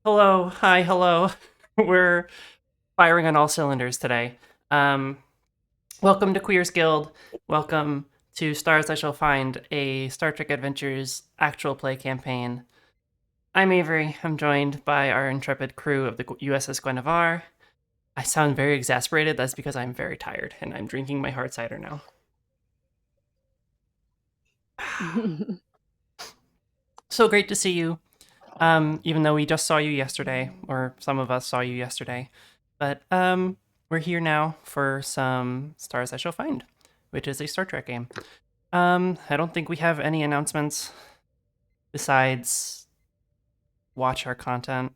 Hello, hi, hello. We're firing on all cylinders today. Um, Welcome to Queers Guild. Welcome to Stars I Shall Find, a Star Trek Adventures actual play campaign. I'm Avery. I'm joined by our intrepid crew of the USS Guinevere. I sound very exasperated. That's because I'm very tired and I'm drinking my hard cider now. So great to see you. Even though we just saw you yesterday, or some of us saw you yesterday. But we're here now for some Stars I Shall Find, which is a Star Trek game. I don't think we have any announcements besides watch our content.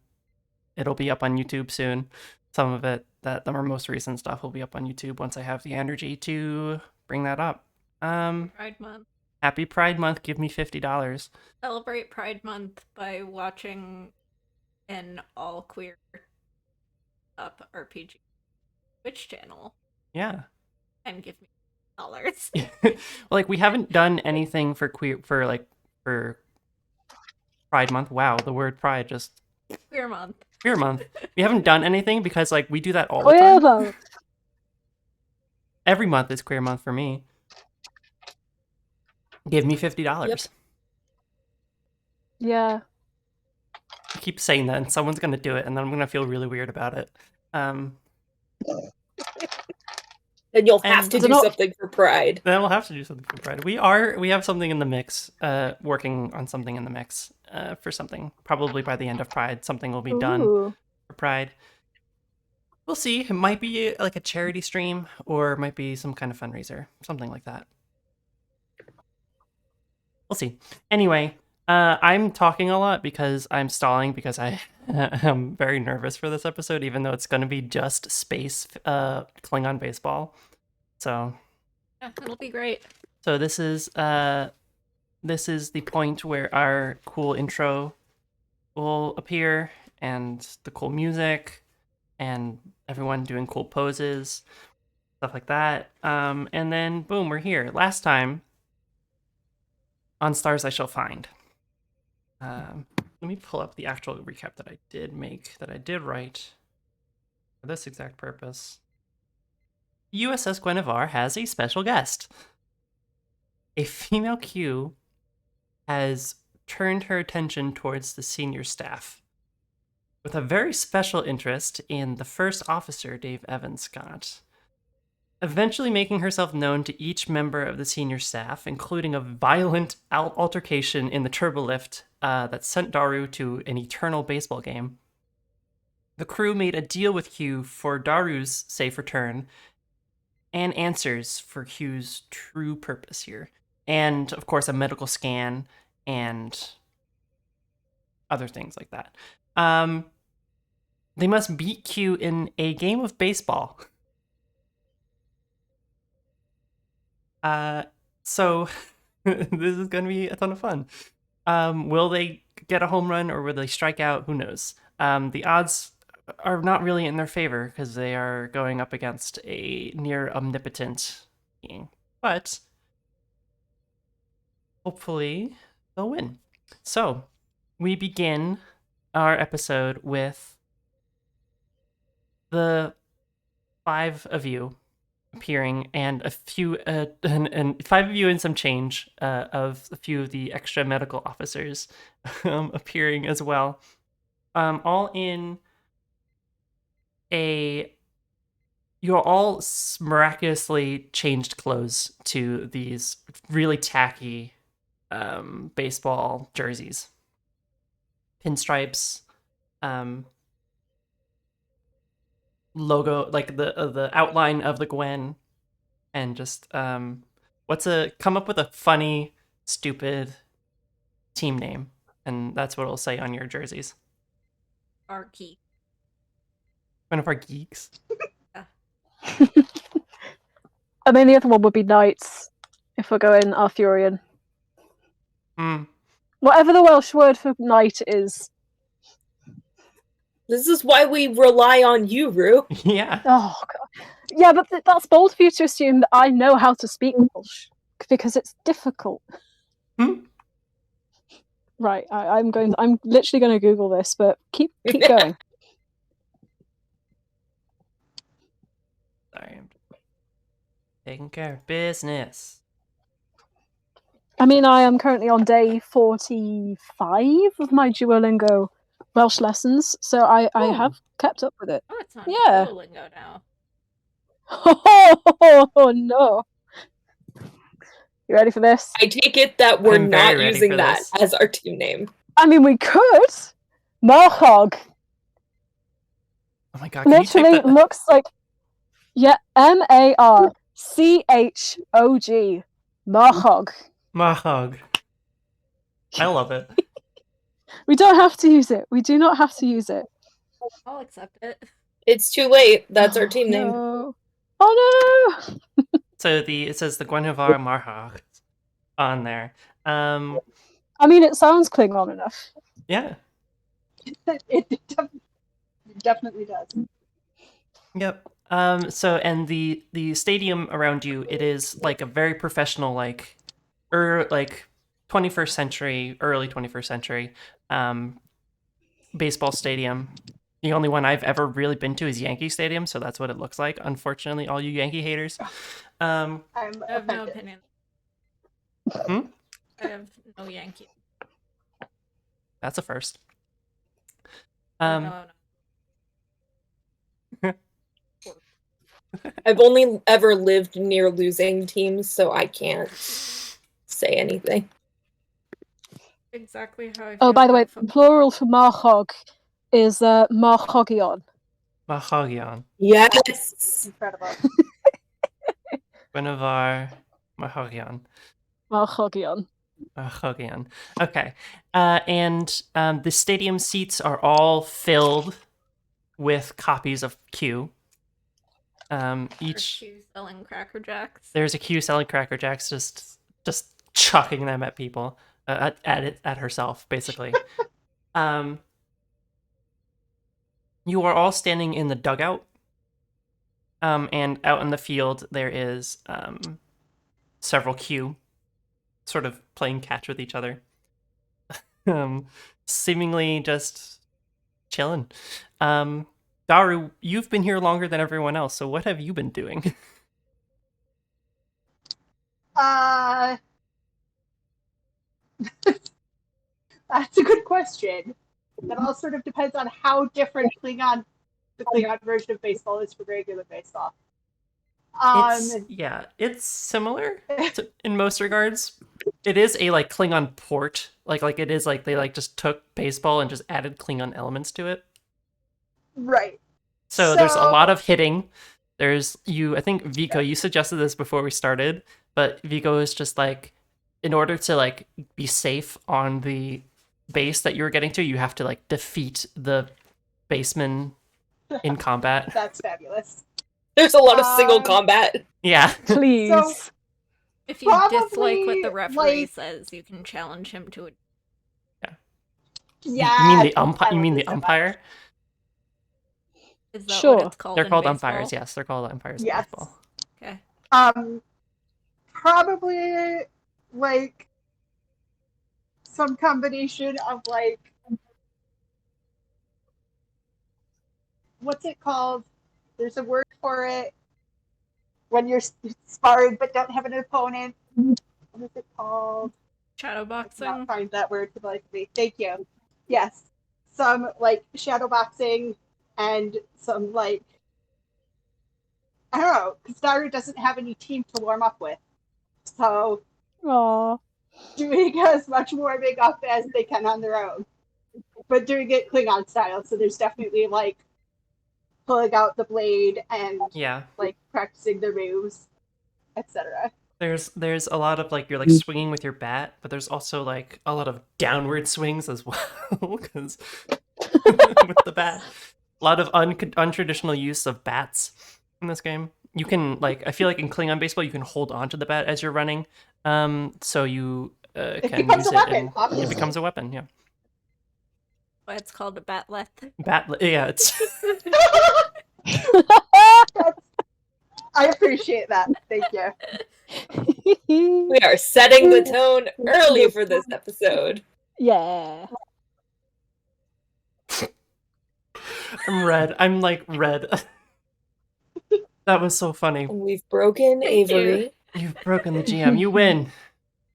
It'll be up on YouTube soon. Some of it, that our most recent stuff, will be up on YouTube once I have the energy to bring that up. Pride Month. Happy Pride Month. Give me $50. Celebrate Pride Month by watching an all queer up RPG Twitch channel Yeah. and give me dollars. Like we haven't done anything for for Pride Month. Wow, the word Pride just Queer Month. Queer Month. We haven't done anything because like we do that all the Queer time. month. Every month is Queer Month for me. Give me $50. Yep. Yeah. I keep saying that, and someone's gonna do it, and then I'm gonna feel really weird about it. And you'll have to And- do Not- something for Pride. Then we'll have to do something for Pride. We have something in the mix. Working on something in the mix. For something probably by the end of Pride, something will be done Ooh. for Pride. We'll see. It might be like a charity stream, or it might be some kind of fundraiser, something like that. We'll see. Anyway, I'm talking a lot because I'm stalling because I am very nervous for this episode, even though it's going to be just space Klingon baseball. So Yeah, it'll be great. So this is the point where our cool intro will appear, and the cool music, and everyone doing cool poses, stuff like that. And then boom, we're here. Last time on Stars I Shall Find. Let me pull up the actual recap that I did write for this exact purpose. USS Guinevere has a special guest. A female Q has turned her attention towards the senior staff, with a very special interest in the first officer, Dave Evans Scott, eventually making herself known to each member of the senior staff, including a violent altercation in the turbolift that sent Daru to an eternal baseball game. The crew made a deal with Q for Daru's safe return and answers for Q's true purpose here. And, of course, a medical scan and other things like that. They must beat Q in a game of baseball. So this is going to be a ton of fun. Will they get a home run or will they strike out? Who knows? The odds are not really in their favor because they are going up against a near omnipotent being. But hopefully they'll win. So we begin our episode with the 5 of you appearing, and a few and 5 of you and some change of a few of the extra medical officers appearing as well, all in you're all miraculously changed clothes to these really tacky baseball jerseys, pinstripes, logo, like the outline of the Gwen, and just come up with a funny, stupid team name, and that's what it'll say on your jerseys. Our key. One of our geeks. I mean, the other one would be Knights, if we're going Arthurian. Whatever the Welsh word for knight is. This is why we rely on you, Rue. Yeah. Oh, God. Yeah, but that's bold for you to assume that I know how to speak Welsh, because it's difficult. Right, I'm literally going to Google this, but keep going. Sorry, I'm taking care of business. I mean, I am currently on day 45 of my Duolingo Welsh lessons, so I Ooh. have kept up with it. Oh, it's on Yeah. Duolingo now. Oh no! You ready for this? I take it that we're I'm very not ready using for that this. as our team name. I mean, we could. Marhog Oh my god, can you literally type that? looks like Marchog. Marhog. Mahog. I love it. We don't have to use it. We do not have to use it. I'll accept it. It's too late. That's our team name. No. Oh no! So it says the Guinevere Marhog on there. I mean, it sounds Klingon enough. Yeah. It definitely does. Yep. So and the stadium around you, it is like a very professional, like 21st century, early 21st century, baseball stadium. The only one I've ever really been to is Yankee Stadium, so that's what it looks like. Unfortunately, all you Yankee haters. I'm I have no offended. opinion. Hmm? I have no Yankee. That's a first. No. I've only ever lived near losing teams, so I can't say anything. Exactly how I feel Oh, by the way, about football. plural for Marhog is Marhogion. Mahagion. Yes. Incredible. Guinevere Mahagion. Marhogion. Mahagion. Okay. And the stadium seats are all filled with copies of Q. Each Q selling Cracker Jacks. there's a Q selling Cracker Jacks, just chucking them at people, at herself, basically. You are all standing in the dugout, and out in the field there is several Q, sort of playing catch with each other, seemingly just chilling. Daru, you've been here longer than everyone else, so what have you been doing? That's a good question. That all sort of depends on how different the Klingon version of baseball is from regular baseball. It's similar in most regards. It is a like Klingon port, like it is like they like just took baseball and just added Klingon elements to it. Right. So there's a lot of hitting. There's I think Vico, you suggested this before we started, but Vico is just like, in order to like be safe on the base that you're getting to, you have to like defeat the baseman in combat. That's fabulous. There's a lot of single combat. Yeah. Please. So- If you dislike what Probably, the referee like- says, you can challenge him to a. Yeah. You mean the umpire? You mean the umpire? Is that Sure. what it's called? They're in called baseball? umpires. Yes, they're called umpires. in Yes. baseball. Okay. Probably like some combination of like, what's it called? There's a word for it when you're sparring but don't have an opponent. What is it called? Shadow I cannot boxing. find that word for the life of me. Thank you. Yes, some like shadow boxing and some like, I don't know, because Daru doesn't have any team to warm up with, so Aww. doing as much warming up as they can on their own, but doing it Klingon style. So there's definitely like pulling out the blade and Yeah. like practicing their moves, etc. There's a lot of like you're like swinging with your bat, but there's also like a lot of downward swings as well, because with the bat, a lot of untraditional use of bats in this game. You can like I feel like in Klingon baseball you can hold on to the bat as you're running, so you can becomes use a weapon, it. It obviously. becomes a weapon. Yeah, Why it's called a batleth. yeah. It's I appreciate that. Thank you. We are setting the tone early for this episode. Yeah. I'm red. I'm like red. That was so funny. And we've broken Thank you. Avery. You've broken the GM. You win.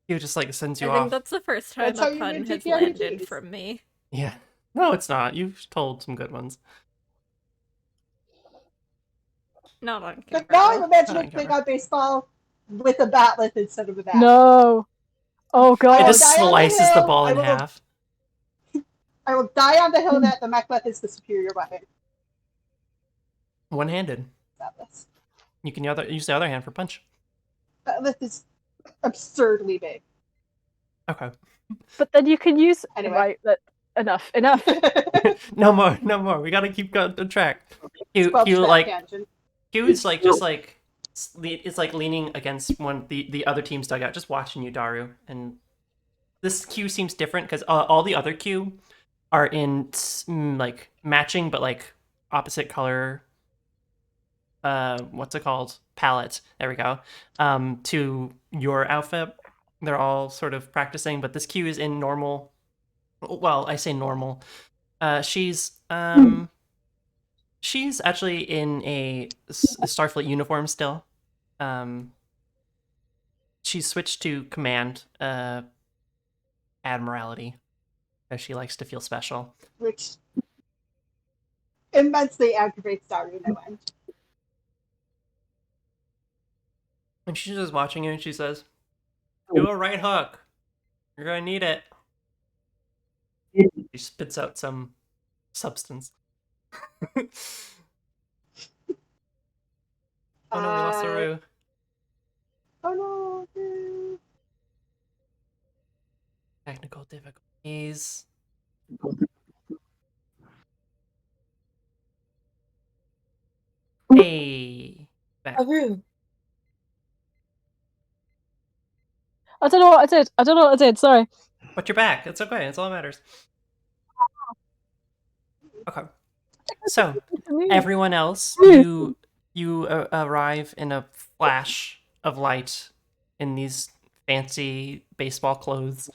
He just like sends I you think off. that's the first time That's how a you pun win has GPRPGs. landed from me. Yeah. No, it's not. You've told some good ones. Not on But camera. now I'm though. imagining Not on playing camera. on baseball with a batleth instead of a bat. No. Oh It god. just die on the slices the hill, ball I in will- half. I will die on the hill that the Mechleth is the superior weapon. One-handed. Batleth. You can use the other hand for punch. Batleth is absurdly big. Okay. But then you can use Anyway. right. Enough. No more. We gotta keep going on track. Q Squelch that like tangent. Q is like just like it's like leaning against the other team's dugout, just watching you, Daru. And this Q seems different because all the other Q are in like matching but like opposite color. What's it called? Palette. There we go. To your outfit, they're all sort of practicing, but this Q is in normal. Well, I say normal. She's actually in a Starfleet uniform still. She's switched to command admiralty because she likes to feel special. Which immensely aggravates Daru no end. And she's just watching you and she says, "Do a right hook. You're gonna need it." She spits out some substance. Oh no, we lost Saru. Oh no. Technical difficulties. Hey. Back. Aru. I don't know what I did. Sorry. But you're back. It's okay. It's all that matters. Okay. So, everyone else, you arrive in a flash of light in these fancy baseball clothes.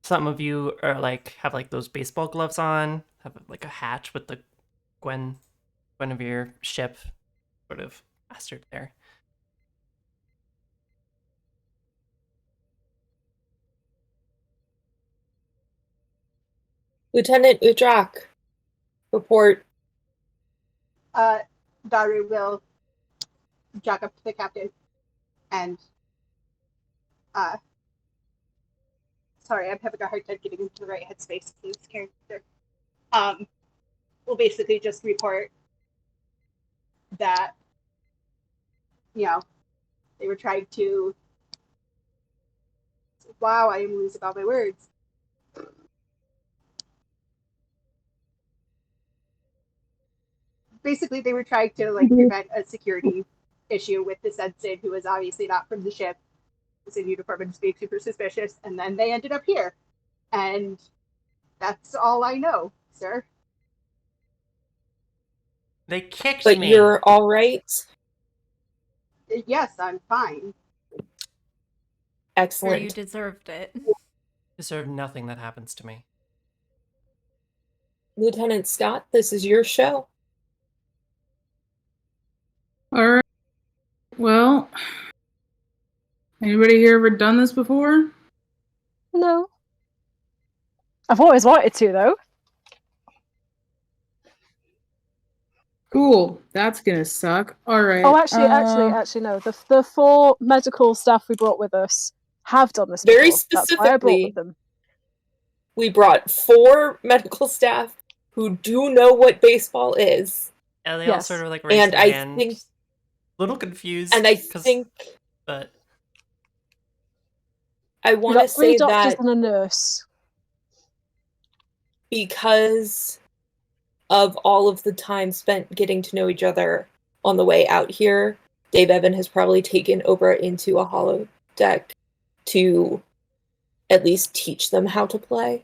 Some of you are like have like those baseball gloves on, have like a hat with the Guinevere ship sort of plastered there. Lieutenant Udrak, report. Daru will jack up to the captain and sorry, I'm having a hard time getting into the right headspace for this character. We'll basically just report that, you know, they were trying to. Wow, I am losing all my words. Basically, they were trying to like prevent a security issue with this ensign who was obviously not from the ship, was in uniform and being super suspicious, and then they ended up here. And that's all I know, sir. They kicked But me. you're all right? Yes, I'm fine. Sure, Excellent. you deserved it. Deserve nothing that happens to me. Lieutenant Scott, this is your show. All right. Well, anybody here ever done this before? No. I've always wanted to though. Cool. That's gonna suck. All right. Oh, actually, no. The 4 medical staff we brought with us have done this Very before. That's why I brought specifically, with them. we brought 4 medical staff who do know what baseball is. And they all Yes. sort of like raised And their I hand, think, a little confused. and I 'cause- think, but I We've want to got 3 say doctors that and a nurse. because of all of the time spent getting to know each other on the way out here, Dave Evan has probably taken Oprah into a holodeck to at least teach them how to play.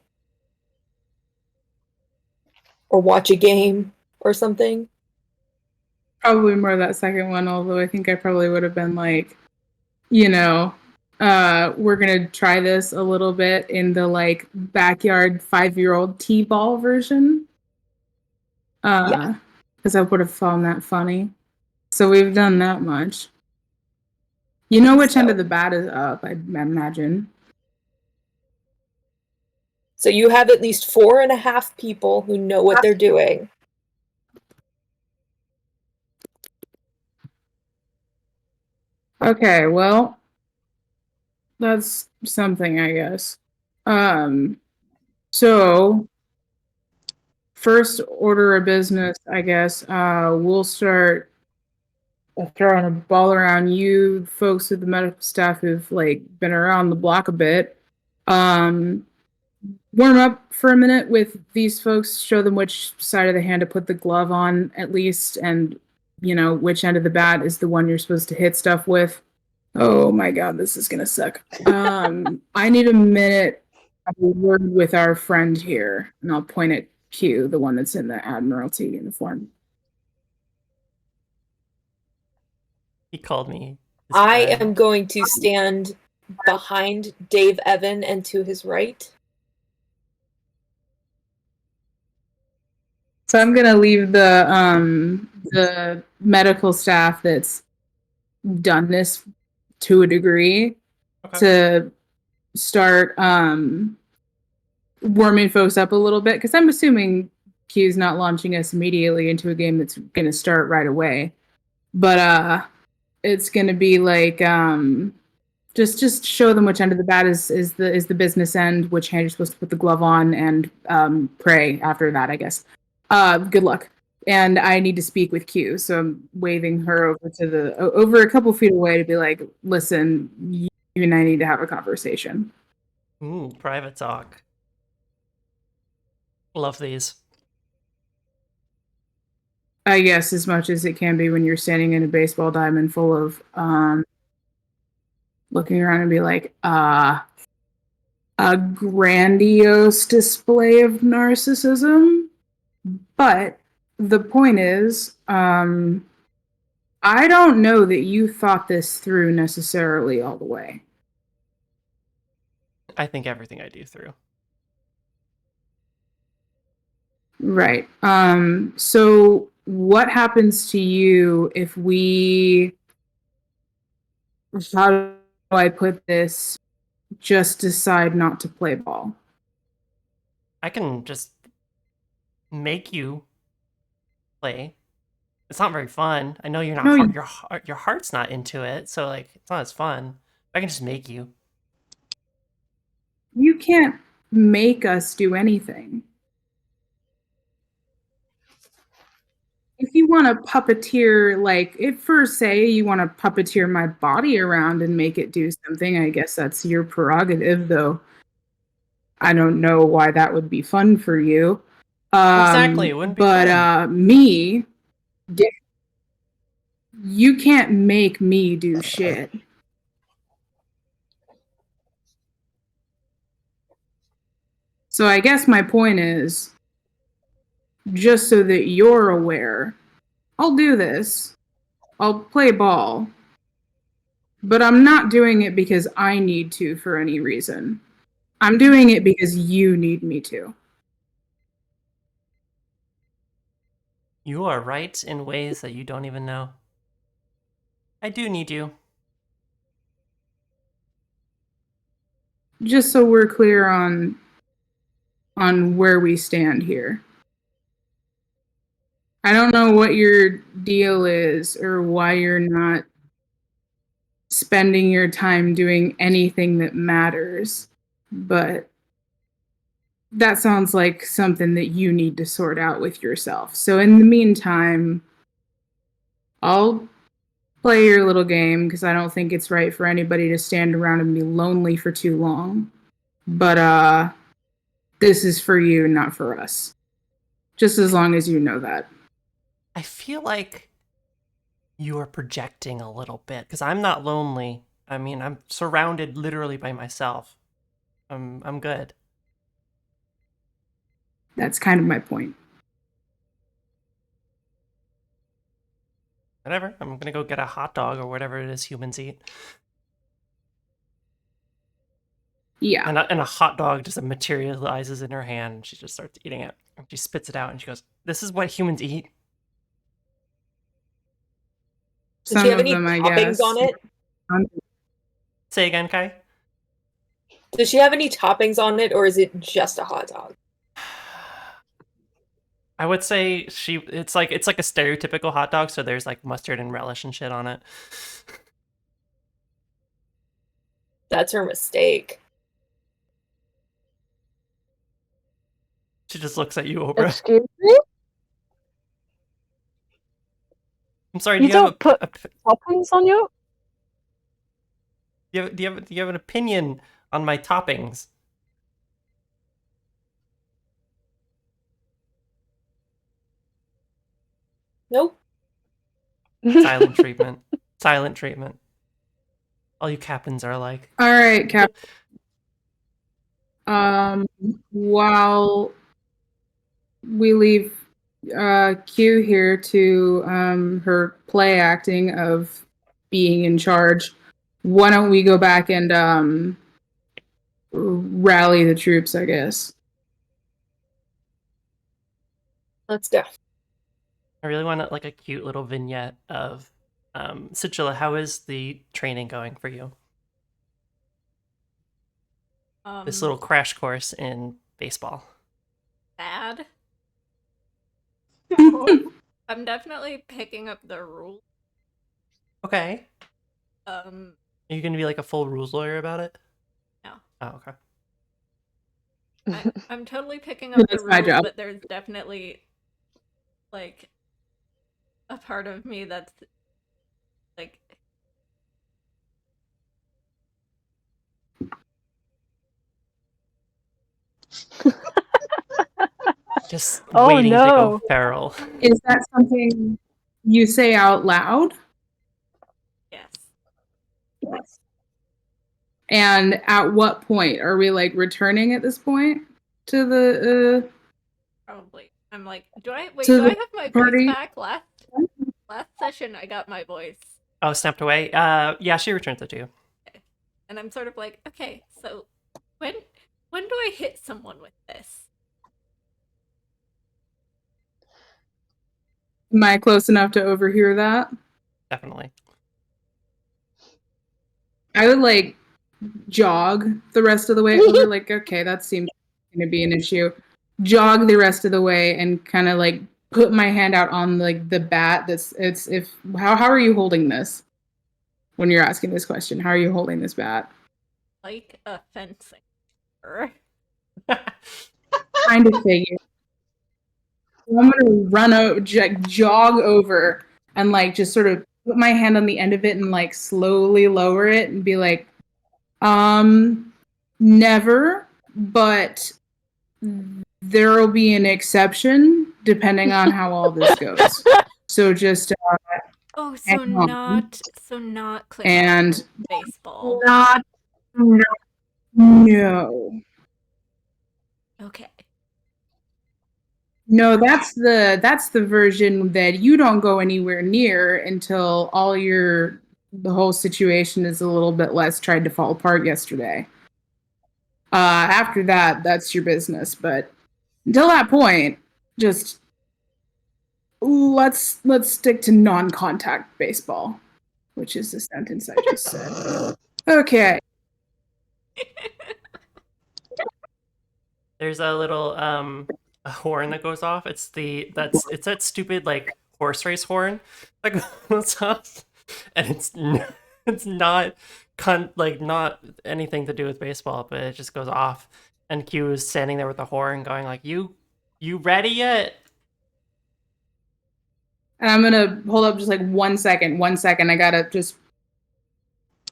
Or watch a game or something. Probably more that second one, although I think I probably would have been like, you know, we're gonna try this a little bit in the like backyard 5-year-old T-ball version. Because I would have found that funny. So we've done that much. You know which end of the bat is up, I imagine. So you have at least 4.5 people who know what they're doing. Okay, well, that's something, I guess. So first order of business, I guess, we'll start throwing a ball around. You folks with the medical staff who've like been around the block a bit. Warm up for a minute with these folks, show them which side of the hand to put the glove on at least, and which end of the bat is the one you're supposed to hit stuff with. Oh my god, this is gonna suck. I need a minute of a word with our friend here, and I'll point at Q, the one that's in the Admiralty uniform. He called me. I am going to stand behind Dave Evan and to his right. So I'm gonna leave the medical staff that's done this to a degree to start warming folks up a little bit, because I'm assuming Q's not launching us immediately into a game that's gonna start right away. But it's gonna be like just show them which end of the bat is the business end, which hand you're supposed to put the glove on, and pray after that, I guess. Good luck. And I need to speak with Q, so I'm waving her over a couple feet away to be like, listen, you and I need to have a conversation. Ooh, private talk. Love these. I guess as much as it can be when you're standing in a baseball diamond full of looking around and be like, a grandiose display of narcissism. But the point is, I don't know that you thought this through necessarily all the way. I think everything I do through. Right. So what happens to you if how do I put this, just decide not to play ball? I can just make you play. It's not very fun. I know you're not. No, your heart's not into it, so like it's not as fun. I can just make you. You can't make us do anything. If you want to puppeteer, like if for say you want to puppeteer my body around and make it do something, I guess that's your prerogative, though I don't know why that would be fun for you. Exactly, it wouldn't be fun. You can't make me do shit. So I guess my point is, just so that you're aware, I'll do this. I'll play ball. But I'm not doing it because I need to for any reason. I'm doing it because you need me to. You are right in ways that you don't even know. I do need you. Just so we're clear on where we stand here. I don't know what your deal is or why you're not spending your time doing anything that matters, but that sounds like something that you need to sort out with yourself. So in the meantime, I'll play your little game because I don't think it's right for anybody to stand around and be lonely for too long. But this is for you, not for us. Just as long as you know that. I feel like you are projecting a little bit because I'm not lonely. I mean, I'm surrounded literally by myself. I'm good. That's kind of my point. Whatever. I'm gonna go get a hot dog or whatever it is humans eat. Yeah. And a hot dog just materializes in her hand, and she just starts eating it. And she spits it out, and she goes, "This is what humans eat." Does she have any toppings on it? Say again, Kai. Does she have any toppings on it, or is it just a hot dog? I would say it's like a stereotypical hot dog, so there's like mustard and relish and shit on it. That's her mistake. She just looks at you, Oprah. Excuse me? I'm sorry. You Do you have don't put toppings on you? do you have an opinion on my toppings? Nope. Silent treatment. Silent treatment. All you captains are like. All right, Cap. While we leave Q here to her play acting of being in charge, why don't we go back and rally the troops, I guess. Let's go. I really want like a cute little vignette of Situla. How is the training going for you? This little crash course in baseball. Bad. I'm definitely picking up the rules. Okay. Um, Are you going to be like a full rules lawyer about it? No. Oh, okay. I'm totally picking up the That's my rules, job. but there's definitely like a part of me that's like Just Oh, waiting to go no. feral. Is that something you say out loud? yes. And at what point are we like returning at this point to the Probably. I'm like, do I have my party? voice back? Last session I got my voice. Oh, snapped away. Yeah, she returns it to you. And I'm sort of like, okay, so when do I hit someone with this? Am I close enough to overhear that? Definitely. I would like jog the rest of the way over. Like, okay, that seems going to be an issue. Jog the rest of the way and kind of like put my hand out on like the bat. How are you holding this? When you're asking this question, how are you holding this bat? Like a fencing. Kind of figure. I'm gonna run over, jog over, and like just sort of put my hand on the end of it and like slowly lower it and be like, never, but there will be an exception depending on how all this goes. So just Oh, hang on. not clear And baseball. no. Okay. No, that's the version that you don't go anywhere near until the whole situation is a little bit less tried to fall apart yesterday. After that, that's your business. But until that point, just let's stick to non-contact baseball, which is the sentence I just said. Okay. There's a little a horn that goes off. It's that stupid like horse race horn that goes off, and it's not not anything to do with baseball, but it just goes off. And Q is standing there with the horn, going like, "You ready yet?" And I'm gonna hold up just like 1 second. 1 second. I gotta just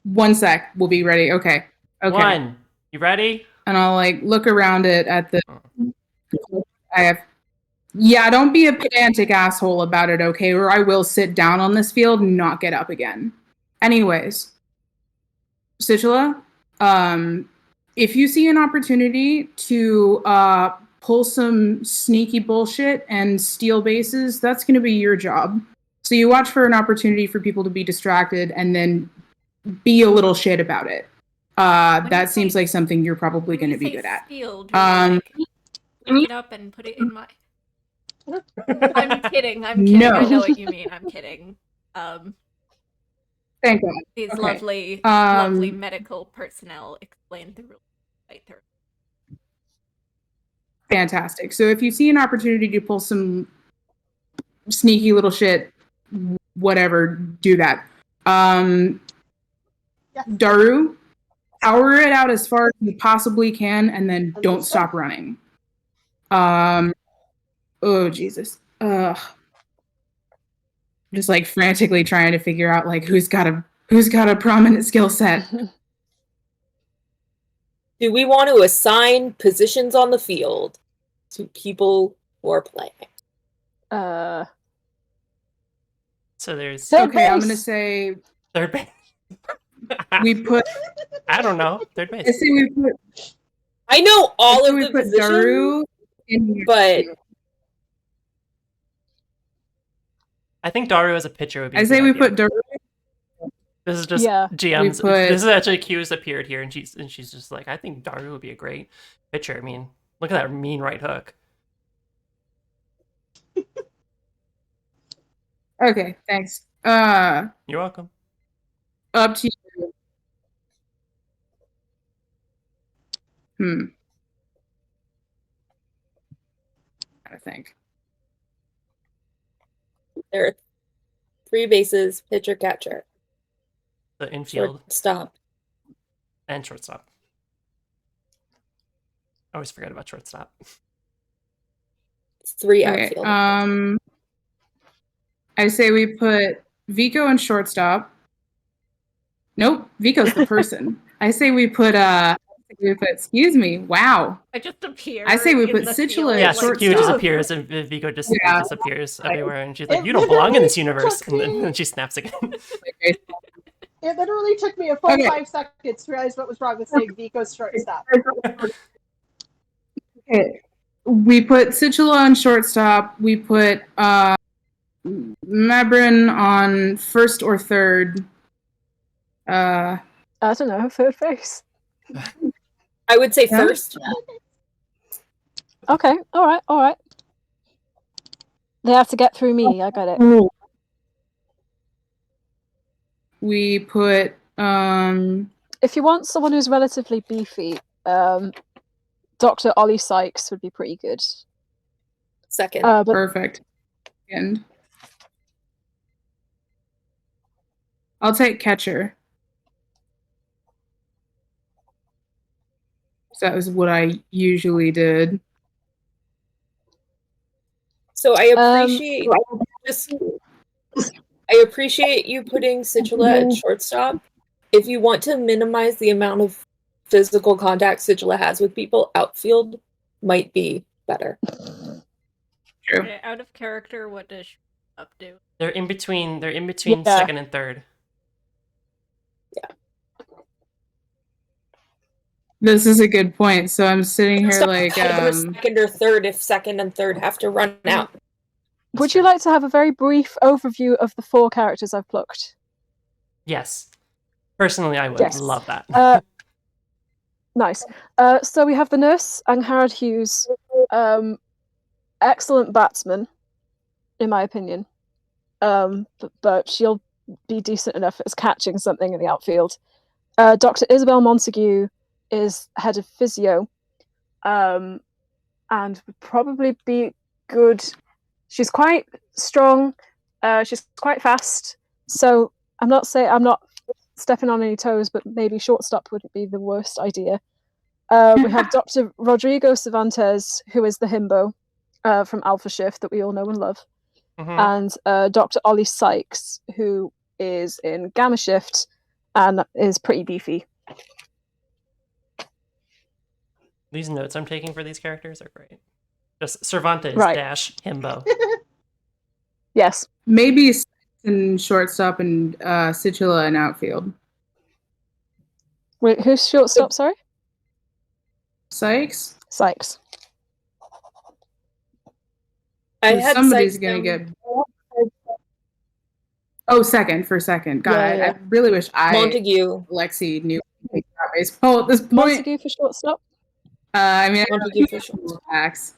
1 sec. We'll be ready. Okay. Okay. One. You ready? And I'll like look around it at the. Yeah, don't be a pedantic asshole about it, okay? Or I will sit down on this field and not get up again. Anyways, Situla, if you see an opportunity to pull some sneaky bullshit and steal bases, that's going to be your job. So you watch for an opportunity for people to be distracted and then be a little shit about it. When you that seems say- like something you're probably When going to you be say good at. Field, you're like, pick it up and put it in my. I'm kidding. I'm kidding. I know No. what you mean. I'm kidding. Thank God. These Okay. lovely medical personnel explain the rules right through. Fantastic. So if you see an opportunity to pull some sneaky little shit, whatever, do that. Yes. Daru, power it out as far as you possibly can, and then don't Understood. stop running. Oh Jesus. Just like frantically trying to figure out like who's got a prominent skill set. Do we want to assign positions on the field to people who are playing? So there's Third Okay, I'm base. gonna say third base. we put. I don't know. Third I base. say we put. I know all I say of we the put positions, Daru in. but I think Daru as a pitcher would be. I a say good we idea. put Daru. This is just Yeah. GM's. We put- This is actually Q's appeared here, and she's just like, I think Daru would be a great pitcher. I mean, look at that mean right hook. Okay, thanks. You're welcome. Up to you. I think. there are 3 bases, pitcher, catcher, The infield shortstop. and shortstop. I always forget about shortstop. It's 3 Okay. outfield. I say we put Vico in shortstop. Nope, Vico's the person. I say we put excuse me. Wow. I just appear. I say we in put the Situla field, at Yeah, like, shortstop. Q just "Ugh." appears and Vico just Yeah. disappears everywhere, and she's like, It "You don't belong in this literally universe," took and then me- she snaps again. It literally took me a full Okay. 5 seconds to realize what was wrong with saying Vico's shortstop. Okay. We put Situla on shortstop. We put Mabrin on first or third. I don't know, third base. I would say Yeah. first. Okay, all right. They have to get through me. I got it. We put If you want someone who's relatively beefy, Dr. Ollie Sykes would be pretty good. Second. But perfect. And I'll take catcher. So that was what I usually did. So I appreciate I appreciate you putting Situla at shortstop. If you want to minimize the amount of physical contact Situla has with people, outfield might be better. True. Okay, out of character, what does up do? They're in between. Yeah. Second and third. This is a good point. So I'm sitting here So like either second or third if second and third have to run out. would you like to have a very brief overview of the 4 characters I've plucked? Yes. Personally, I would Yes. love that. Nice. So we have the nurse, Angharad Hughes. Excellent batsman, in my opinion. But she'll be decent enough as catching something in the outfield. Dr. Isabel Montague is head of physio, and would probably be good. She's quite strong. She's quite fast. So I'm not stepping on any toes, but maybe shortstop wouldn't be the worst idea. We have Dr. Rodrigo Cervantes, who is the himbo from Alpha Shift that we all know and love, Mhm. and Dr. Ollie Sykes, who is in Gamma Shift and is pretty beefy. These notes I'm taking for these characters are great. Just Cervantes Right. dash himbo. Yes. maybe in shortstop and Situla in outfield. Wait, who's shortstop? Sorry, Sykes? Sykes. I So had somebody's Sykes gonna down- get. Oh, second for second. God, Yeah. I really wish Montague. Lexi knew baseball at this point. Montague for shortstop. I mean, Montague for shortstop. Packs.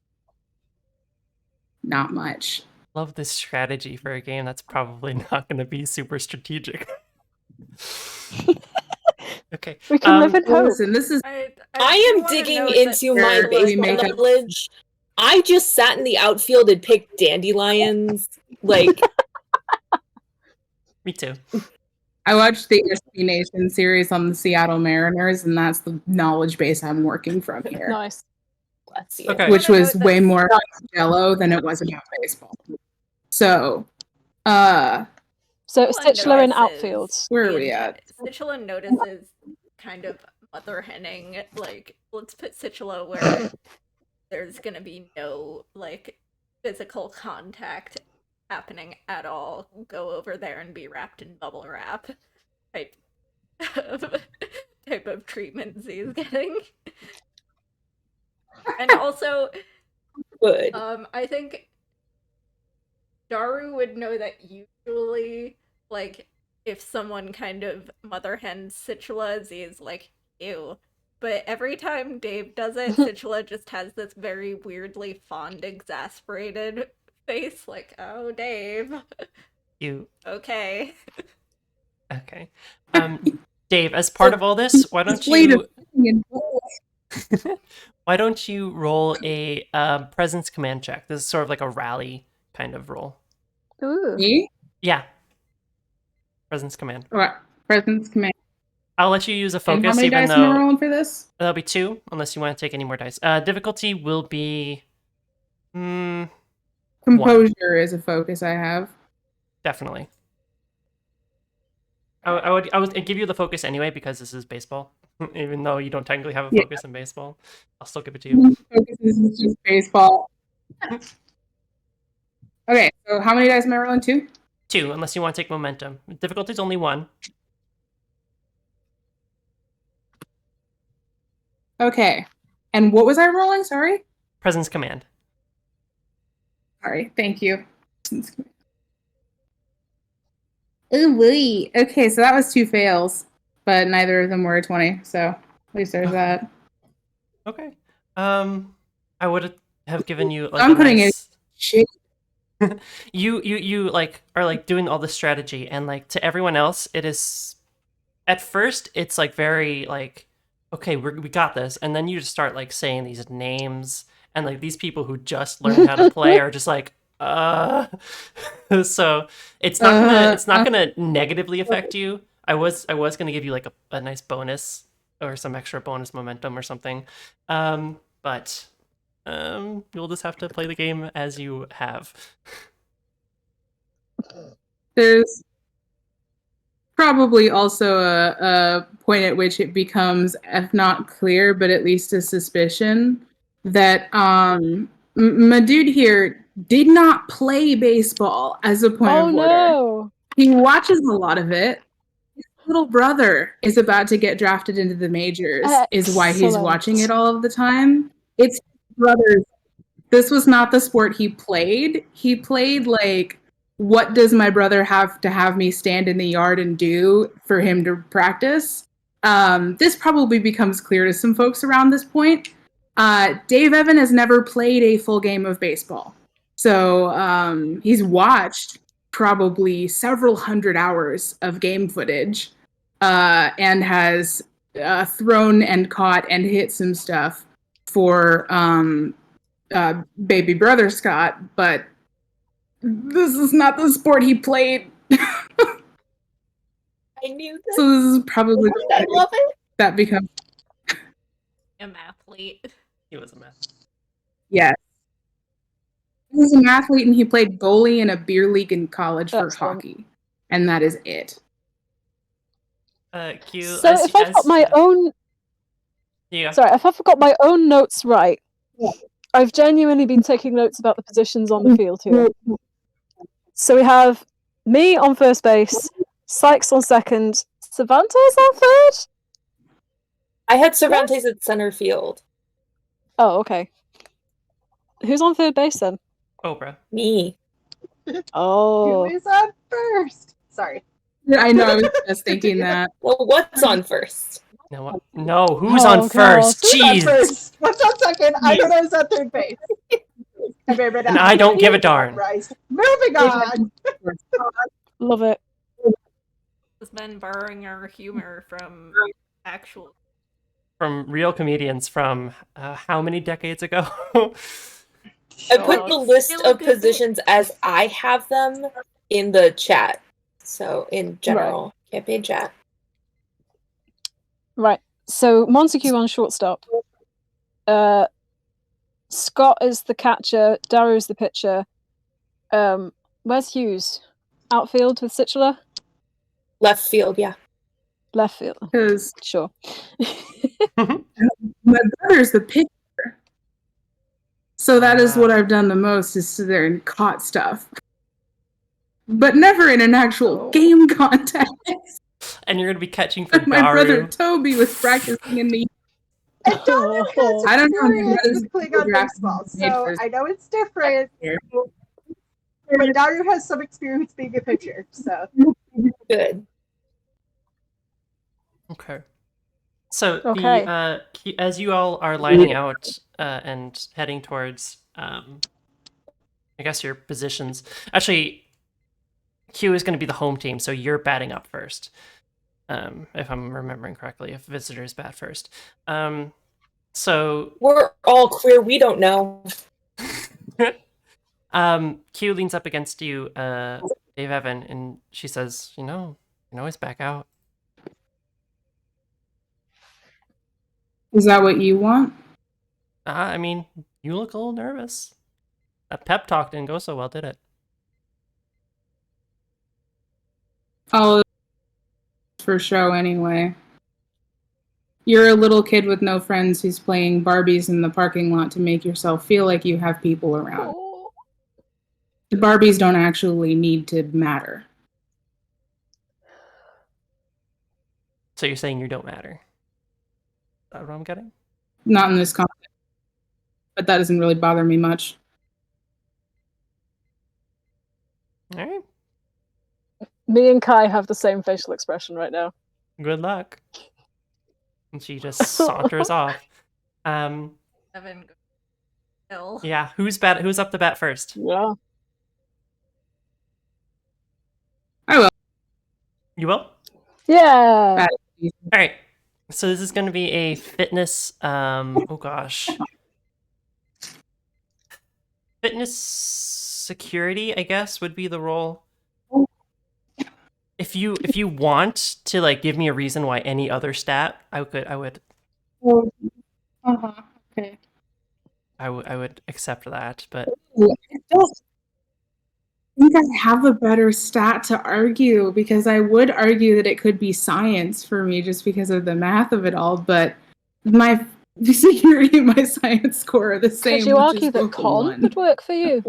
Not much. Love this strategy for a game that's probably not going to be super strategic. Okay. We can live in Well, hope. listen, this is I do am wanna digging note that into my Sure, we baseball make up- knowledge. I just sat in the outfield and picked dandelions. Like, Me too. I watched the SB Nation series on the Seattle Mariners, and that's the knowledge base I'm working from here. Nice. bless you. Okay. Which wanna was note way that- more about Jello than it was about baseball. So, So Sichula Sichler in notices outfield. Where are the we intent- at? Sichula notices kind of mother henning, like, let's put Sichula where there's gonna be no, like, physical contact happening at all. Go over there and be wrapped in bubble wrap type of treatment Z's getting. And also, Good. I think Daru would know that usually, like, if someone kind of mother hens Sichula, Z is like, ew. But every time Dave does it, Sichula just has this very weirdly fond, exasperated face, like, oh, Dave. You Okay. okay? Dave, as part of all this, why don't Displayed you a- why don't you roll a presence command check? This is sort of like a rally kind of roll. Ooh. Me? Yeah. Presence command. Or presence command. I'll let you use a And how focus, many even dice am I though rolling for this? there'll be 2, unless you want to take any more dice. Difficulty will be, Composure is a focus I have. definitely. I would give you the focus anyway because this is baseball. Even though you don't technically have a Yeah. focus in baseball, I'll still give it to you. Focus is just baseball. Okay, so how many dice am I rolling? 2? 2, unless you want to take momentum. Difficulty is only 1. Okay. And what was I rolling? Sorry? Presence command. Sorry. Thank you. Oh, boy. Okay, so that was 2 fails, but neither of them were a 20, so at least there's that. Okay. I would have given you like I'm a putting it- nice... Shit. you like are like doing all the strategy, and like to everyone else it is at first it's like very like okay we got this, and then you just start like saying these names, and like these people who just learned how to play are just like so it's not gonna negatively affect you. I was gonna give you like a nice bonus or some extra bonus momentum or something, but you'll just have to play the game as you have. There's probably also a point at which it becomes, if not clear, but at least a suspicion that my dude here did not play baseball as a point Oh of order. no. He watches a lot of it. His little brother is about to get drafted into the majors, is why he's Excellent. watching it all of the time. It's his brother's. This was not the sport he played. He played like, what does my brother have to have me stand in the yard and do for him to practice? This probably becomes clear to some folks around this point. Dave Evan has never played a full game of baseball. So he's watched probably several hundred hours of game footage and has thrown and caught and hit some stuff for baby brother Scott, but this is not the sport he played. I knew that. So this is probably I love it. that becomes An athlete. He was a mess. yes. He was an athlete and he played goalie in a beer league in college for Excellent. hockey. And that is it. Q. So if I've got my own yeah. sorry, if I've got my own notes right, I've genuinely been taking notes about the positions on the field here. So we have me on first base, Sykes on second, Cervantes on third? I had Cervantes at center field. Oh, okay. Who's on third base then? Cobra. Me. Oh. Who's on first? Sorry. I know, I was just thinking that. Well, what's on first? No, what? No, who's Oh, on God. first? Who's on Jeez. first? What's on second? I don't know who's on third base. And I don't give a darn. Moving on. Love it. Has been borrowing our humor from actual. From real comedians from how many decades ago? I put the it's list still a of good bit. positions as I have them in the chat. So in general, campaign chat. Right. So Montague on shortstop. Scott is the catcher. Daru's the pitcher. Where's Hughes? Outfield with Situla? Left field, yeah. Left field. Because Sure. my brother's the pitcher. So that is what I've done the most, is sit there and caught stuff. But never in an actual game context. And you're gonna be catching for My brother Daru. Toby was practicing in the... And Daru has I don't know. experience with Klingon baseball, so I know it's different. But Daru has some experience being a pitcher, so. Good. Okay. So Okay. as you all are lining out and heading towards, I guess your positions. Actually, Q is going to be the home team, so you're batting up first. If I'm remembering correctly, if visitors bat first. So We're all queer, we don't know. Q leans up against you, Dave Evan, and she says, you can always back out. Is that what you want? I mean, you look a little nervous. That pep talk didn't go so well, did it? Oh, for show anyway. You're a little kid with no friends who's playing Barbies in the parking lot to make yourself feel like you have people around. Oh. The Barbies don't actually need to matter. So you're saying you don't matter? Is that what I'm getting? Not in this context. But that doesn't really bother me much. All right. Me and Kai have the same facial expression right now. Good luck. And she just saunters off. Evan goes ill. Yeah. Who's up to bat first? Yeah. I will. You will? Yeah. All right. So this is going to be a fitness. Oh gosh. Fitness security, I guess, would be the role. If you want to give me a reason why any other stat, I would Okay. I would accept that, but I don't think I have a better stat to argue, because I would argue that it could be science for me just because of the math of it all, but my security and my science score are the same. Could you which argue is that both a con 1. would work for you?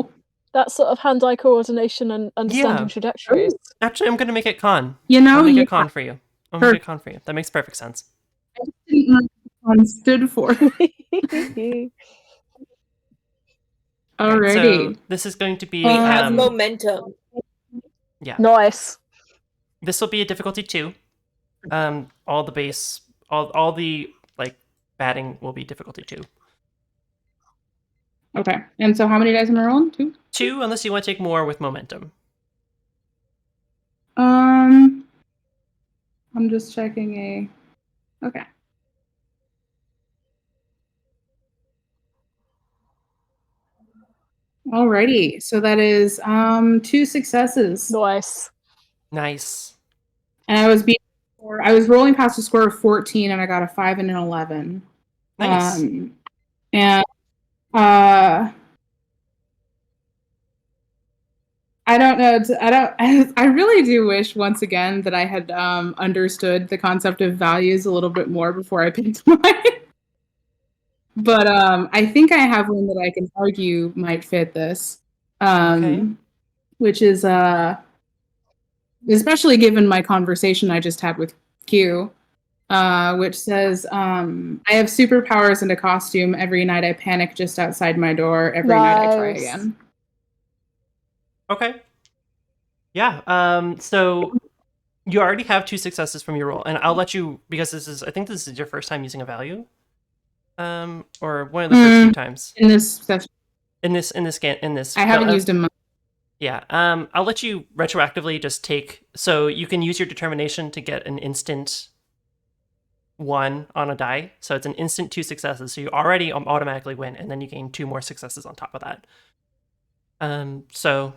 That sort of hand-eye coordination and understanding Yeah. trajectories. actually, I'm going to make it con. You know, I'll make yeah, it con for you. I'll make it con for you. That makes perfect sense. I didn't know what con stood for. Alrighty. So this is going to be We have um, momentum. Nice. this will be a difficulty 2. All the batting will be difficulty 2. Okay. And so how many dice am I rolling? 2? 2 unless you want to take more with momentum. I'm just checking okay. Alrighty. So that is 2 successes. Nice. Nice. And I was rolling past a score of 14 and I got a 5 and an 11. Nice. And I don't know. I really do wish once again that I had understood the concept of values a little bit more before I picked mine. But I think I have one that I can argue might fit this. Okay. Which is especially given my conversation I just had with Q, which says, I have superpowers and a costume. Every night I panic just outside my door. Every night I try Nice. again. Okay. Yeah. So You already have 2 successes from your roll, and I'll let you, because I think this is your first time using a value, or one of the first few times In this session, in this I haven't used them. Yeah, I'll let you retroactively just take, so you can use your determination to get an instant 1 on a die. So it's an instant 2 successes. So you already automatically win, and then you gain 2 more successes on top of that. So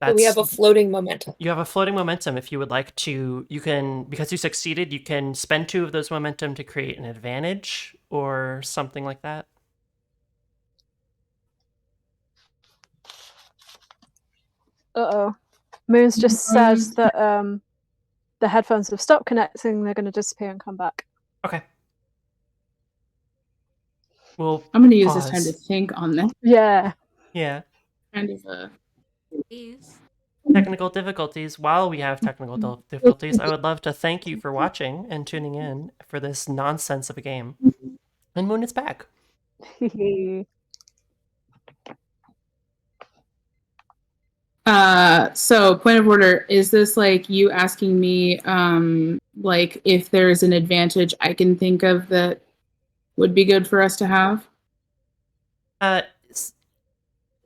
So we have a floating momentum. You have a floating momentum. If you would like to, you can, because you succeeded, you can spend 2 of those momentum to create an advantage or something like that. Uh-oh. Moons just says that the headphones have stopped connecting, they're going to disappear and come back. Okay. Well, I'm going to use this time to think on this. Yeah. Yeah. Kind of a... Technical difficulties. While we have technical difficulties, I would love to thank you for watching and tuning in for this nonsense of a game. And Moon is back. So point of order, is this like you asking me like if there's an advantage I can think of that would be good for us to have?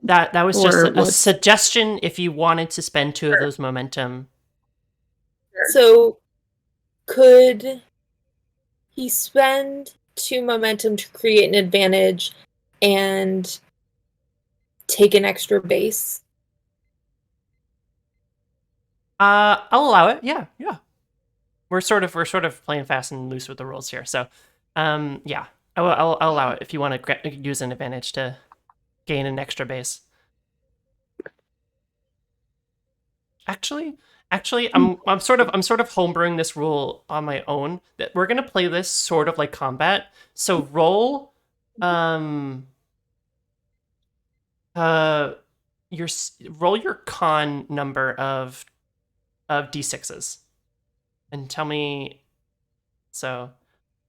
That was just a suggestion if you wanted to spend 2 of those momentum. So could he spend 2 momentum to create an advantage and take an extra base? I'll allow it. Yeah. We're sort of playing fast and loose with the rules here. So, yeah, I'll allow it if you want to use an advantage to gain an extra base. Actually, I'm sort of homebrewing this rule on my own. That we're gonna play this sort of like combat. So roll, roll your con number of d6s, and tell me. So,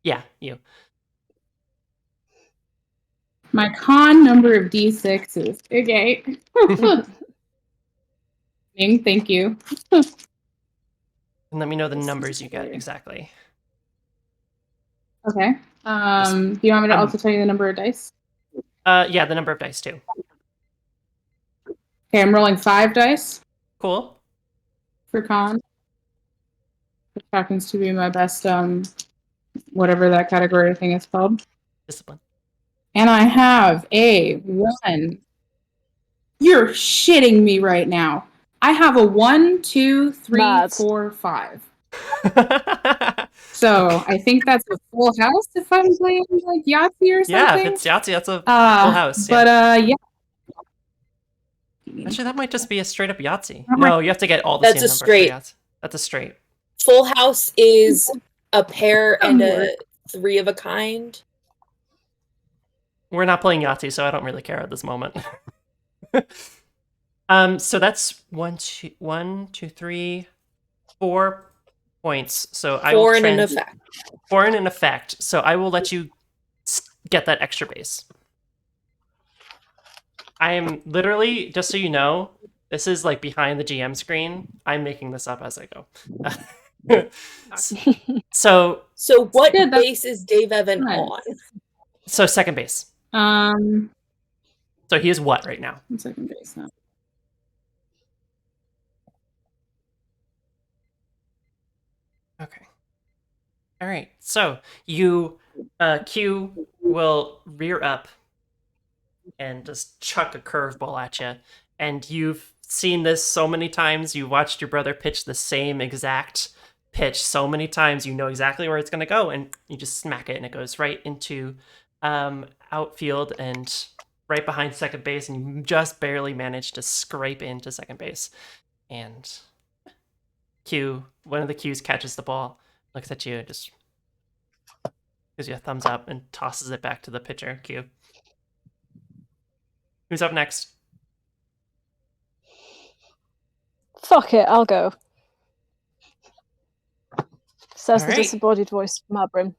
yeah, you. My con number of d6s. Okay. Thank you. And let me know the numbers you get exactly. Okay. Do you want me to also tell you the number of dice? Yeah, the number of dice too. Okay, I'm rolling 5 dice. Cool. For con. Which happens to be my best whatever that category thing is called. Discipline. And I have a 1. You're shitting me right now. I have a 1, 2, 3, Mad. 4, 5. So I think that's a full house if I'm playing like Yahtzee or something. Yeah, if it's Yahtzee, that's a full house. But yeah. Actually, that might just be a straight up Yahtzee. No, you have to get all the That's same a number straight. for Yahtzee. That's a straight. Full house is a pair and a 3 of a kind. We're not playing Yahtzee, so I don't really care at this moment. So that's 1, 2, 3, 4 points. So I will 4 in an effect. 4 in an effect. So I will let you get that extra base. I am literally, just so you know, this is like behind the GM screen. I'm making this up as I go. So what base is Dave Evan on? So second base. So he is what right now? Second base now. Okay. All right. So you, Q will rear up and just chuck a curveball at you. And you've seen this so many times. You watched your brother pitch the same exact pitch so many times. You know exactly where it's going to go, and you just smack it, and it goes right into outfield and right behind second base, and you just barely managed to scrape into second base. And Q, one of the Qs catches the ball, looks at you, and just gives you a thumbs up and tosses it back to the pitcher, Q. Who's up next? Fuck it, I'll go. Says All the right. disembodied voice from Abram.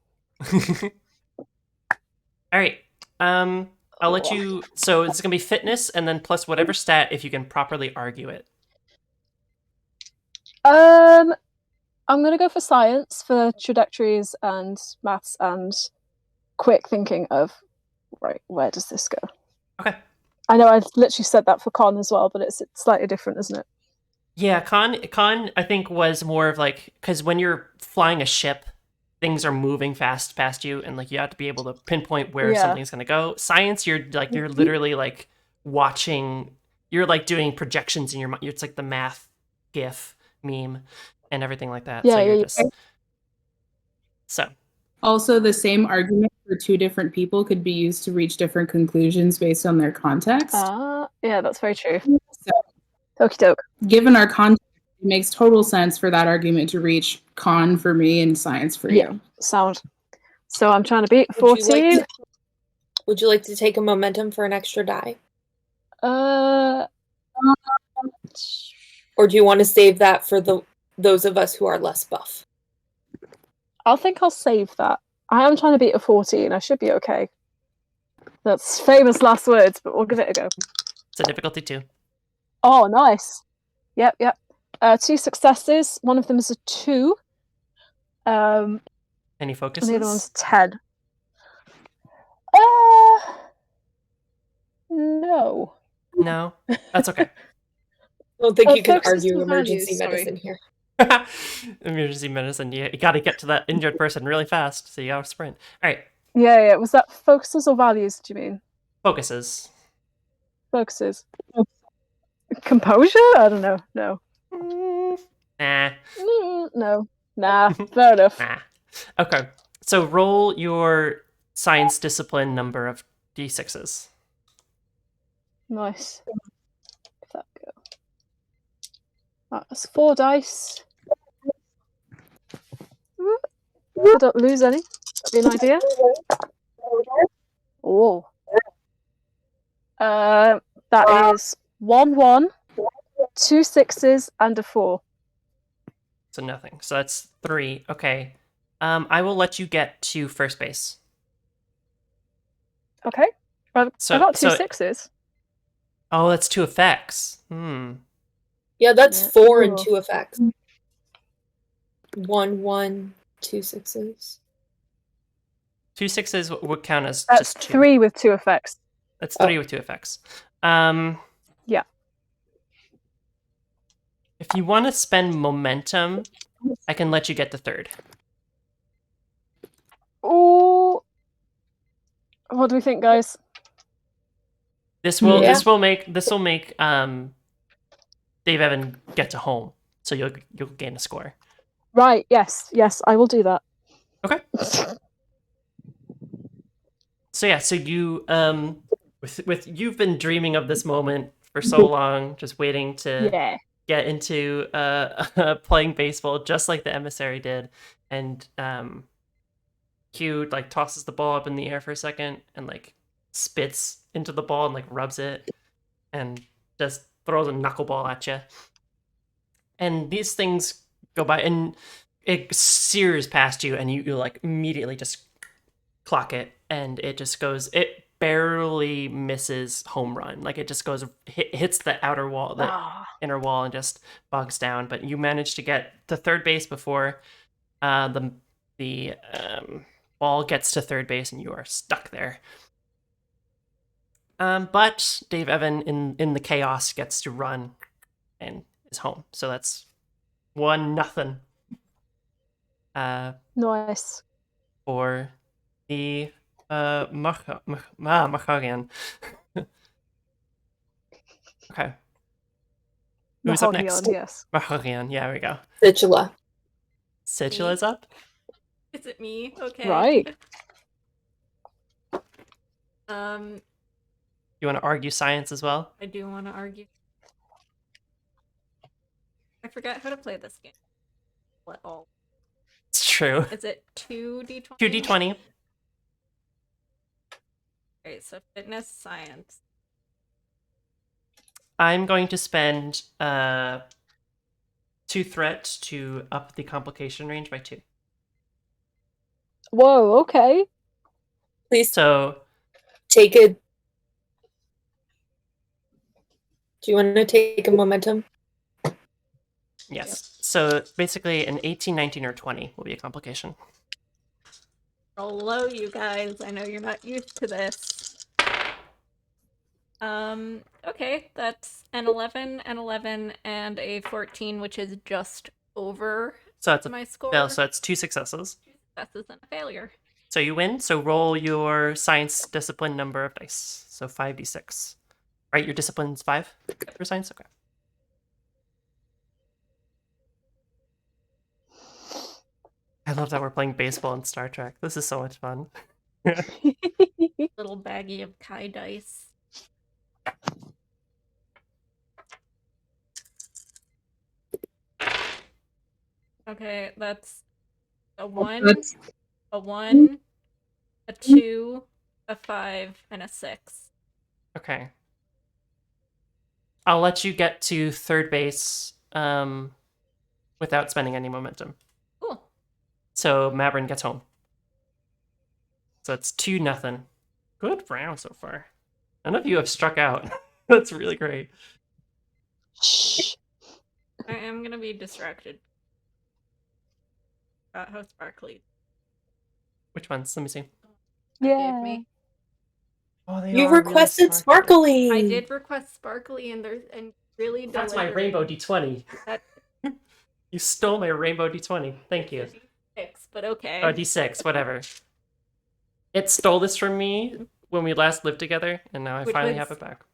All right. I'll let you. So it's gonna be fitness, and then plus whatever stat if you can properly argue it. I'm gonna go for science for trajectories and maths and quick thinking of right, where does this go? Okay. I know I literally said that for con as well, but it's slightly different, isn't it? Yeah, con I think was more of like, because when you're flying a ship, things are moving fast past you, and like you have to be able to pinpoint where Yeah. something's gonna go. Science, you're literally like watching, you're like doing projections in your mind. It's like the math gif meme and everything like that. So Yeah, you're yeah, just so Also, the same argument for two different people could be used to reach different conclusions based on their context. Yeah, that's very true. So, Okie doke. given our context, it makes total sense for that argument to reach con for me and science for Yeah. you. Sound. So I'm trying to beat Would you 14. Would you like to take a momentum for an extra die? Uh, Or do you want to save that for those of us who are less buff? I think I'll save that. I am trying to beat a 14. I should be okay. That's famous last words, but we'll give it a go. it's a difficulty 2. Oh, nice. Yep. 2 successes. One of them is a 2. Any And the focuses? other one's 10. No. No, that's okay. I don't think Oh, you can focuses argue on emergency values, sorry. medicine here. Emergency medicine. You got to get to that injured person really fast, so you got to sprint. All right, Yeah. Was that focuses or values, do you mean? focuses. Focuses. Composure? I don't know. No. Nah. No. Nah, fair enough. Nah. Okay, so roll your science discipline number of d6s. Nice. If that go. That's 4 dice. I don't lose any. That'd be an idea. Oh. That is 1 1, 2 6s, and a 4. So nothing. So that's 3. Okay. I will let you get to first base. Okay. I So- got 2 so- 6s. Oh, that's 2 effects. Yeah, that's Yeah. 4 and Ooh. 2 effects. 1, 1, 2 6s. 2 6s would count as That's just 2. 3 with 2 effects. That's Oh. 3 with 2 effects. Yeah. If you want to spend momentum, I can let you get the third. Oh. What do we think, guys? This will Yeah. make Dave Evan get to home, so you'll gain a score. Right, yes, I will do that. Okay. So yeah, so you with you've been dreaming of this moment for so long, just waiting to Yeah. get into playing baseball just like the emissary did, and Q like tosses the ball up in the air for a second and like spits into the ball and like rubs it and just throws a knuckleball at you. And these things go by and it sears past you and you like immediately just clock it and it just goes, it barely misses home run. Like it just goes, hits the outer wall, the inner wall and just bogs down. But you manage to get to third base before the ball gets to third base and you are stuck there. But Dave Evan in the chaos gets to run and is home. So that's 1-0. Nice. For the Mahagan. Okay. Who's up next? Mahogany, yes. Mahagan, yeah, there we go. Situla. Situla's up? Is it me? Okay. Right. You want to argue science as well? I do want to argue. I forgot how to play this game. What all? It's true. Is it 2d20? 2d20. Okay, so fitness, science. I'm going to spend 2 threat to up the complication range by 2. Whoa, okay. Please So take it. Do you want to take a momentum? yes. So basically, an 18, 19, or 20 will be a complication. Roll low, you guys. I know you're not used to this. Okay, that's an 11, an 11, and a 14, which is just over So that's a my score. fail. So that's 2 successes. 2 successes and a failure. So you win. So roll your science discipline number of dice. So 5d6. Right, your discipline's 5 for science? Okay. I love that we're playing baseball in Star Trek. This is so much fun. Little baggie of Kai dice. Okay, that's a 1, That's- a 1, a 2, a 5, and a 6. Okay. I'll let you get to third base without spending any momentum. Cool. So Mabrin gets home. So it's 2-0. Good round so far. None of you have struck out. That's really great. Shh. I am gonna be distracted. Got how sparkly Which ones? Let me see. gave me. Oh, they You are really requested sparkly. sparkly. I did request sparkly, and really That's my delivered. rainbow D20. That- You stole my rainbow D20. Thank you. D6, but okay. Oh, D6, whatever. It stole this from me when we last lived together, and now I Which finally was- have it back.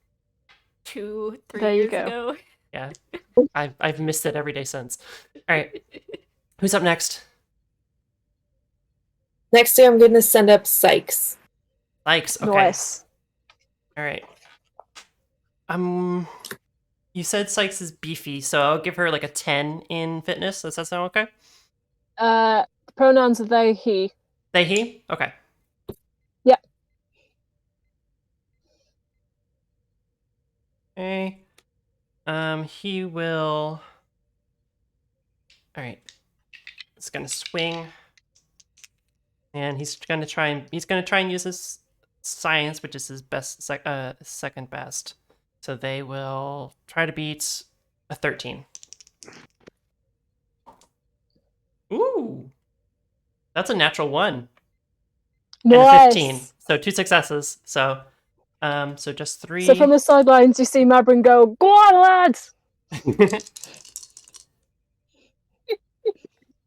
2, 3 There you years go. ago. Yeah, I've missed it every day since. All right, who's up next? Next day, I'm going to send up Sykes. Likes. Okay. Nice. All right. You said Sykes is beefy, so I'll give her like a 10 in fitness. Does that sound okay? Pronouns are they, he. They, he? Okay. Yep. Okay. He will. All right. He's gonna swing, and he's gonna try and use his science, which is his best second best. So they will try to beat a 13. Ooh, that's a natural 1 and a Nice. 15. So 2 successes. So just 3. So from the sidelines, you see Mabrin go, "Go on, lads!"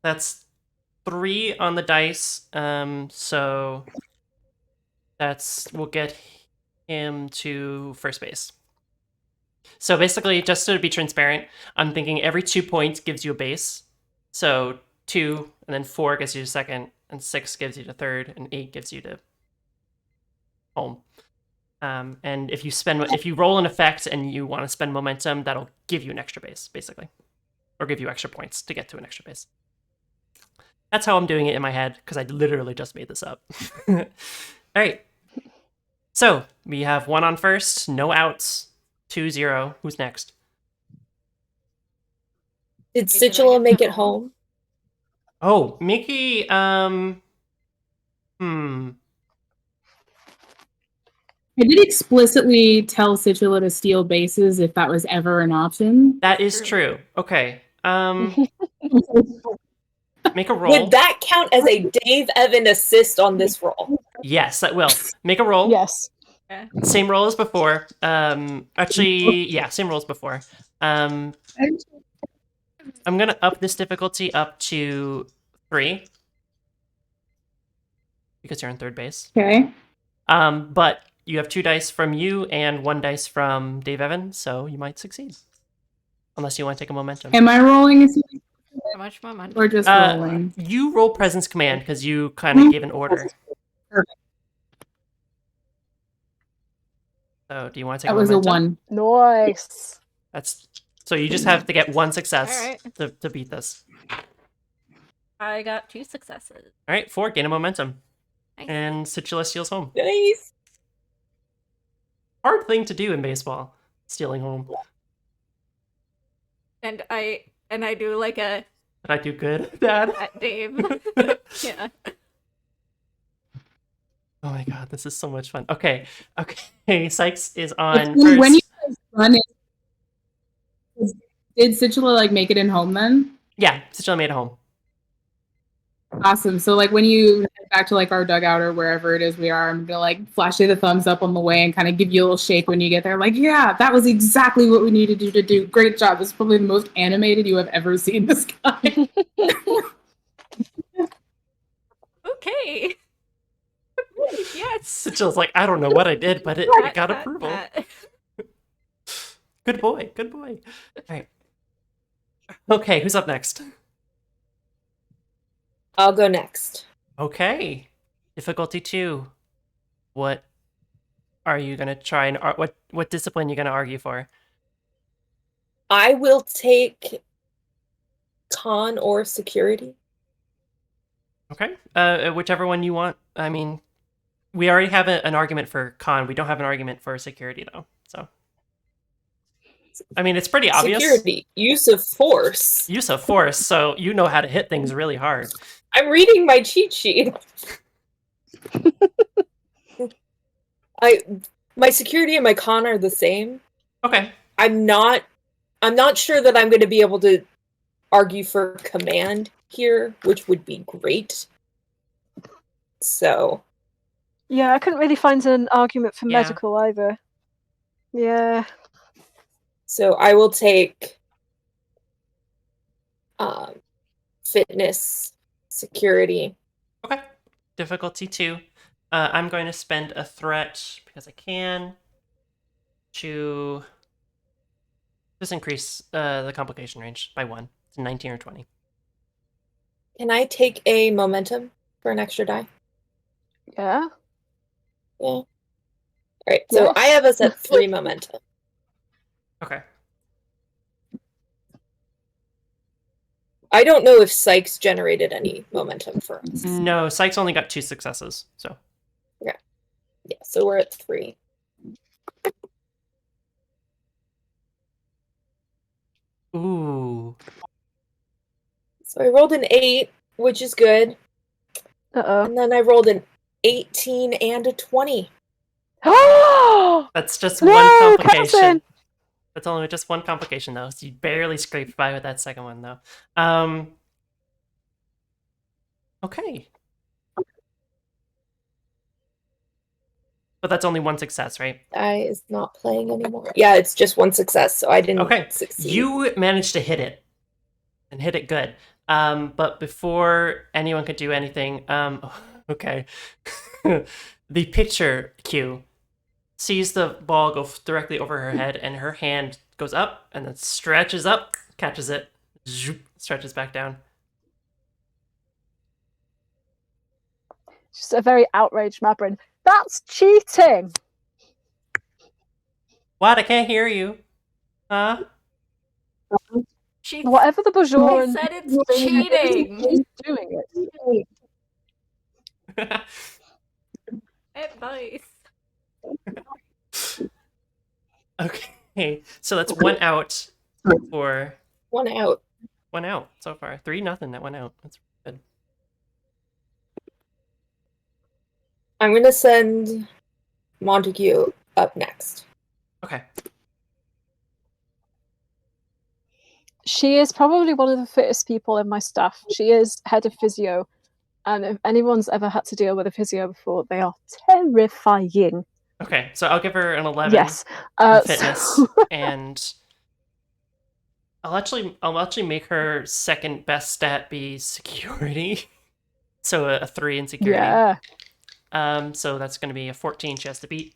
That's 3 on the dice. So we'll get him to first base. So basically, just to be transparent, I'm thinking every 2 points gives you a base. So 2, and then 4 gives you to second, and 6 gives you to third, and 8 gives you to home. And if you roll an effect and you want to spend momentum, that'll give you an extra base, basically, or give you extra points to get to an extra base. That's how I'm doing it in my head, because I literally just made this up. All right. So we have 1 on first, no outs, 2-0. Who's next? Did Did I Situla get make that it home? Oh, Mickey. I did explicitly tell Situla to steal bases if that was ever an option. That is True. true. Okay. Make a roll. Would that count as a Dave Evan assist on this roll? Yes, that will. Make a roll. Yes. Same roll as before. Actually, yeah, same roll as before. I'm gonna up this difficulty up to 3 because you're on third base. Okay. But you have 2 dice from you and 1 dice from Dave Evan, so you might succeed. Unless you want to take a momentum. Am I rolling How much momentum? or just rolling? You roll presence command because you kind of gave an order. Perfect. So do you want to take That a was a momentum? 1. Nice. That's so you just have to get 1 success Alright. to beat this. I got 2 successes. All right, 4, gain a momentum. Nice. And Situla steals home. Nice. Hard thing to do in baseball, stealing home. And I do like a Did I do good, Dad? at Dave. Yeah. Oh my god, this is so much fun. Okay. Sykes is on Actually, first. when you guys run it, did Situla like make it in home then? Yeah, Sigilla made it home. Awesome. So like when you head back to like our dugout or wherever it is we are, I'm gonna like flash you the thumbs up on the way and kind of give you a little shake when you get there. Like, yeah, that was exactly what we needed you to do. Great job. It's probably the most animated you have ever seen this guy. Okay. Yes. Sigilla's like, I don't know what I did, but it Pat, got pat, approval. pat. Good boy, good boy. All right. Okay, who's up next? I'll go next. Okay. Difficulty 2. What are you gonna try and what discipline you gonna argue for? I will take con or security. Okay. Whichever one you want. I mean, we already have an argument for con. We don't have an argument for security though. So, I mean, it's pretty obvious. Security, use of force. Use of force. So you know how to hit things really hard. I'm reading my cheat sheet. My security and my con are the same. Okay. I'm not sure that I'm going to be able to argue for command here, which would be great. So, Yeah, I couldn't really find an argument for Yeah. medical either. Yeah. so I will take fitness, security. Okay. Difficulty 2. I'm going to spend a threat because I can to just increase the complication range by 1 to 19 or 20. Can I take a momentum for an extra die? Yeah. Yeah. All right. So Yes. I have us at 3 momentum. Okay. I don't know if Sykes generated any momentum for us. No, Sykes only got 2 successes. So Yeah, so we're at 3. ooh. So I rolled an 8, which is good. Uh And then I rolled an 18 and a 20. oh. That's just No, one complication. Carson! That's only just one complication though. So you barely scraped by with that second one though. Okay. But that's only one success, right? Die is not playing anymore. Yeah, it's just 1 success, so I didn't Okay. succeed. You managed to hit it. And hit it good. But before anyone could do anything, okay. The pitcher Q sees the ball go directly over her head, and her hand goes up and then stretches up, catches it, zoop, stretches back down. Just a very outraged Mabrin. That's cheating! What? I can't hear you. Huh? She Whatever the Bajoran said it's thing is, cheating. he's doing it. Advice. Okay. So that's 1 out for 1 out. 1 out so far. 3-0 that 1 out. That's good. I'm going to send Montague up next. Okay. She is probably one of the fittest people in my staff. She is head of physio. And if anyone's ever had to deal with a physio before, they are terrifying. Okay. So I'll give her an 11. Yes. In fitness, so- and I'll actually make her second best stat be security. So a 3 in security. yeah. So that's going to be a 14 she has to beat.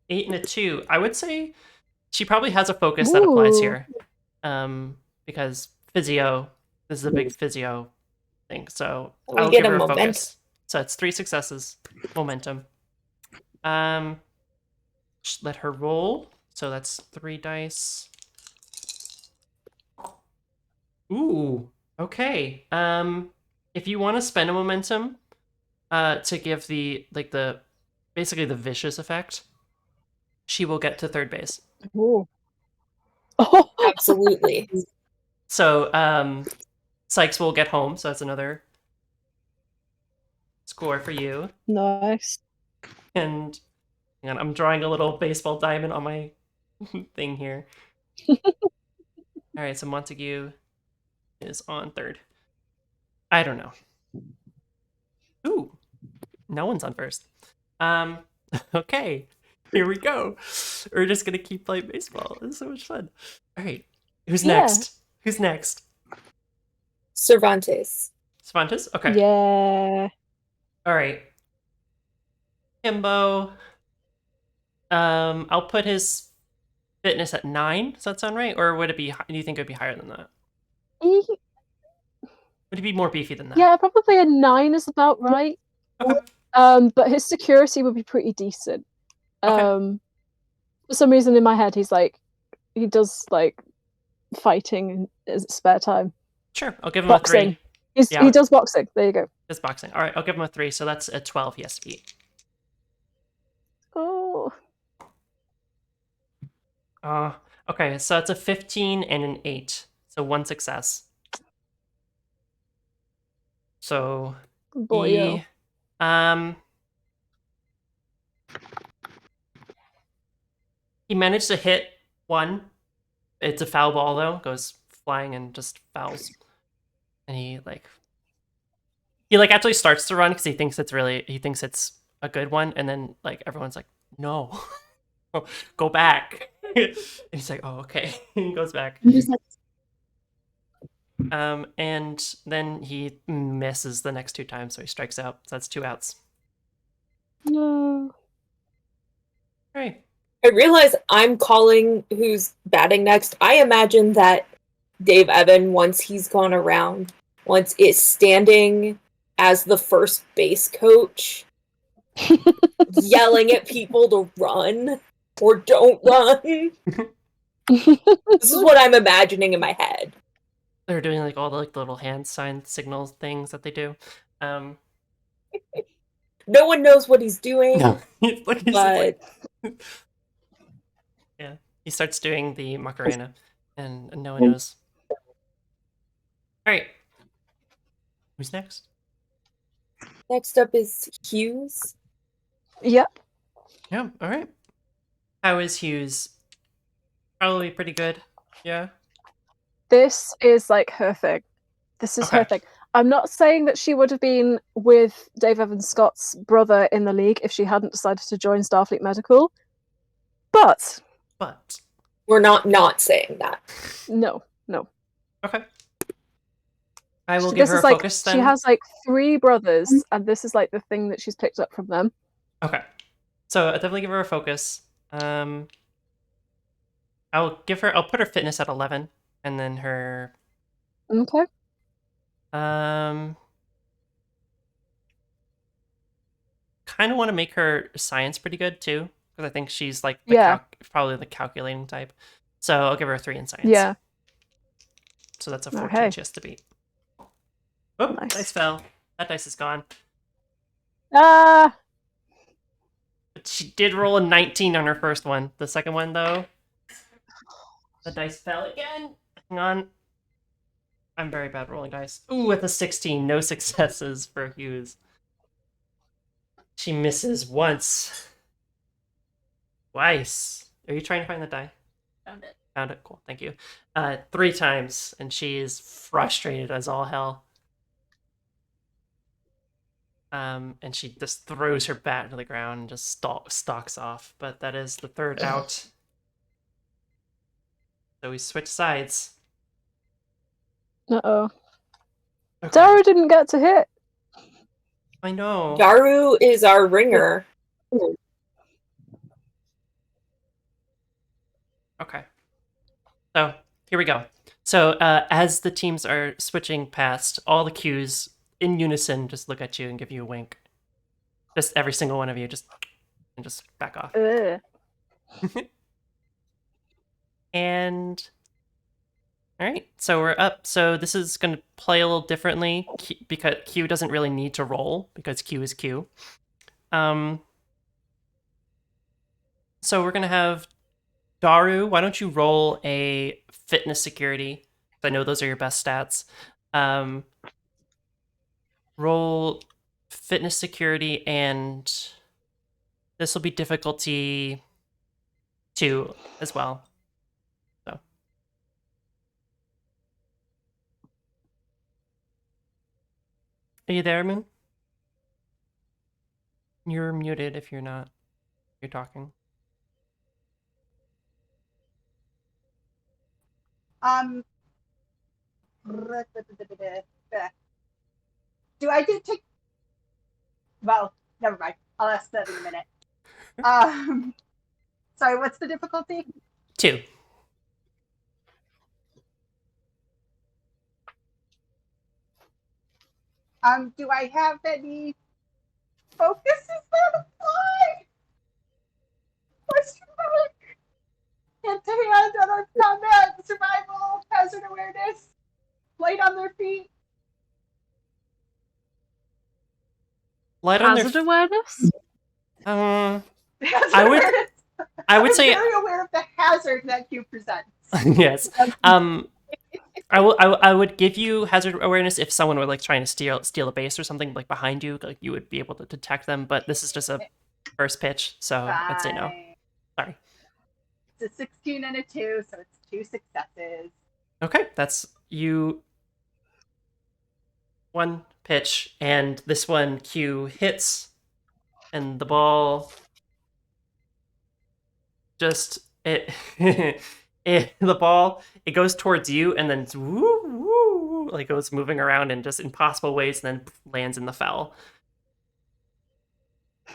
8 and a 2. I would say she probably has a focus that applies Ooh. here. Because physio, this is a big physio thing. So We I'll get give a her a momentum. focus. So it's 3 successes, momentum. Just let her roll. So that's 3 dice. Ooh, okay. If you want to spend a momentum, to give the basically the vicious effect, she will get to 3rd base. Ooh. Oh, Absolutely. So, Sykes will get home. So that's another score for you. nice. And hang on, I'm drawing a little baseball diamond on my thing here. All right, so Montague is on third. I don't know. Ooh, no one's on first. Okay, here we go. We're just gonna keep playing baseball. This is so much fun. All right, who's Yeah. next? Who's next? Cervantes. Cervantes? Okay. Yeah. All right. Kimbo. I'll put his fitness at 9. Does that sound right? Or would it be? Do you think it would be higher than that? He- Would he be more beefy than that? yeah, probably a 9 is about right. Okay. But his security would be pretty decent. Okay. For some reason in my head, he does like fighting in his spare time. Sure. I'll give him a 3. Boxing. Yeah. He does boxing. There you go. It's boxing. All right. I'll give him a 3. So that's a 12 he has to beat. Oh, Okay. So it's a 15 and an 8. So 1 success. So boyo. he, um, he managed to hit 1. It's a foul ball though. Goes flying and just fouls. And he actually starts to run because he thinks it's a good one, and then like everyone's like, no, go back. And he's like, oh, okay. He goes back. I'm just like, And then he misses the next 2 times, so he strikes out. So that's 2 outs. No. All right. I realize I'm calling who's batting next. I imagine that Dave Evan, once he's gone around, once is standing as the first base coach, yelling at people to run or don't run. This is what I'm imagining in my head. They're doing like all the like little hand sign signal things that they do. No one knows what he's doing, He's but yeah, he starts doing the Macarena, and no one knows. All right, who's next? next up is Hughes. Yep. Yeah, all right. How is Hughes? Probably pretty good. Yeah. This is like her thing. This is her Okay. thing. I'm not saying that she would have been with Dave Evans Scott's brother in the league if she hadn't decided to join Starfleet Medical. But But We're not saying that. no. okay. I will give This her is a like focus then. she has like 3 brothers, and this is like the thing that she's picked up from them. Okay. So I'll definitely give her a focus. I'll put her fitness at 11, and then her Okay. kind of want to make her science pretty good too, because I think she's like Yeah. probably the calculating type. So I'll give her a 3 in science. Yeah. So that's a 14 Okay. she has to beat. Oh, Nice. dice fell. That dice is gone. Ah. But she did roll a 19 on her first one. The second one, though, the dice fell again. Hang on. I'm very bad rolling dice. Ooh, with a 16. No successes for Hughes. She misses once. Twice. Are you trying to find the die? Found it. Found it. Cool. Thank you. 3 times, and she is frustrated as all hell. And she just throws her bat to the ground and just stalks off. But that is the 3rd out. So we switch sides. Uh-oh. Okay. Daru didn't get to hit. I know. Daru is our ringer. Okay. So here we go. So as the teams are switching past, all the cues in unison just look at you and give you a wink. Just every single one of you, just back off. Ugh. And all right, so we're up. So this is going to play a little differently because Q doesn't really need to roll because Q is Q. So we're going to have Daru. Why don't you roll a fitness security? I know those are your best stats. Roll fitness security, and this will be difficulty 2 as well. So Are you there, Moon? You're muted if you're not. You're talking. Do I get to? Well, never mind. I'll ask that in a minute. Sorry, what's the difficulty? 2. Do I have any focuses that apply? Question mark. Hand-to-hand, unarmed combat, survival, hazard awareness, light on their feet. Light on Hazard their. awareness? Hazard I would- awareness. I would I'm say very aware of the hazard that you present. yes. I would give you hazard awareness if someone were like trying to steal a base or something like behind you, like you would be able to detect them. But this is just a first pitch, so I'd say no. Fine. Sorry. It's a 16 and a 2, so it's 2 successes. Okay, that's you. 1 pitch, and this one Q hits, and the ball just the ball it goes towards you, and then woo, woo, like goes moving around in just impossible ways, and then lands in the foul.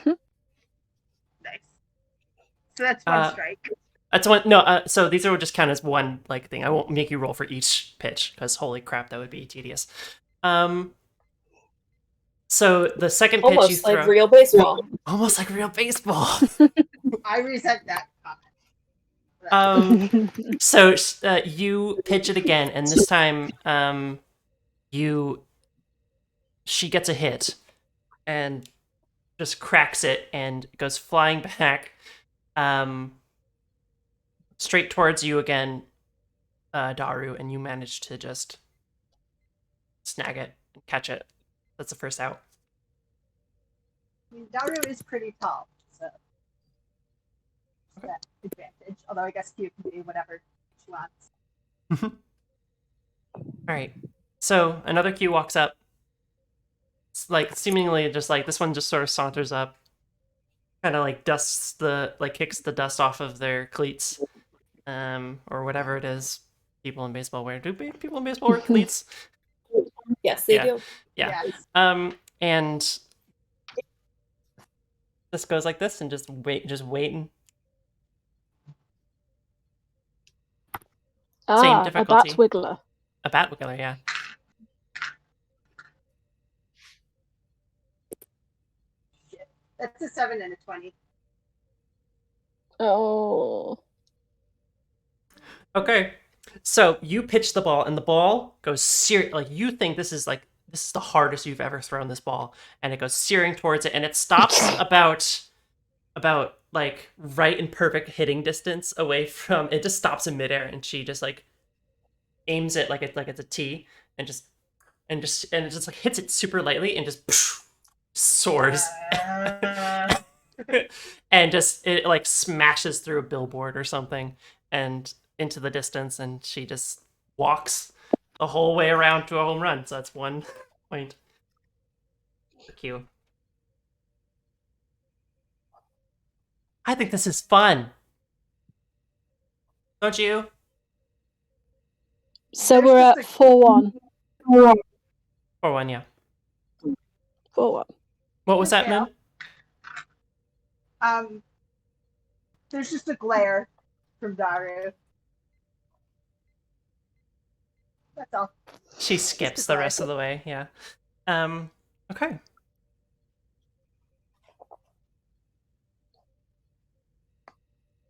Nice. So that's one Uh, strike. That's one. No, so these are just count as one like thing. I won't make you roll for each pitch because holy crap, that would be tedious. So the second pitch you Almost throw, like real baseball. almost like real baseball. I resent that comment. So you pitch it again, and this time, she gets a hit, and just cracks it, and goes flying back, straight towards you again, Daru, and you manage to just snag it and catch it. That's the first out. I mean, Daru is pretty tall, so that advantage. Although I guess you can do whatever she wants. All right. So another Q walks up. It's like seemingly just like this one just sort of saunters up, kind of like kicks the dust off of their cleats, or whatever it is people in baseball wear. Do people in baseball wear cleats? Yes, they Yeah. do. Yeah. Yes. And this goes like this, and just waiting. A difficulty. bat wiggler. A bat wiggler, yeah. That's a 7 and a 20. Oh. Okay. So you pitch the ball, and the ball goes like you think this is the hardest you've ever thrown this ball, and it goes searing towards it, and it stops about like right in perfect hitting distance away from it. Just stops in midair, and she just like aims it like it's a T, and it just like hits it super lightly, and just soars. And just it like smashes through a billboard or something and into the distance, and she just walks the whole way around to a home run. So that's 1 point for Q. I think this is fun. Don't you? So we're at 4-1. 4-1, yeah. 4-1. What was that, Yeah. Min? There's just a glare from Daru. That's all. She skips the rest of the way, yeah. Okay.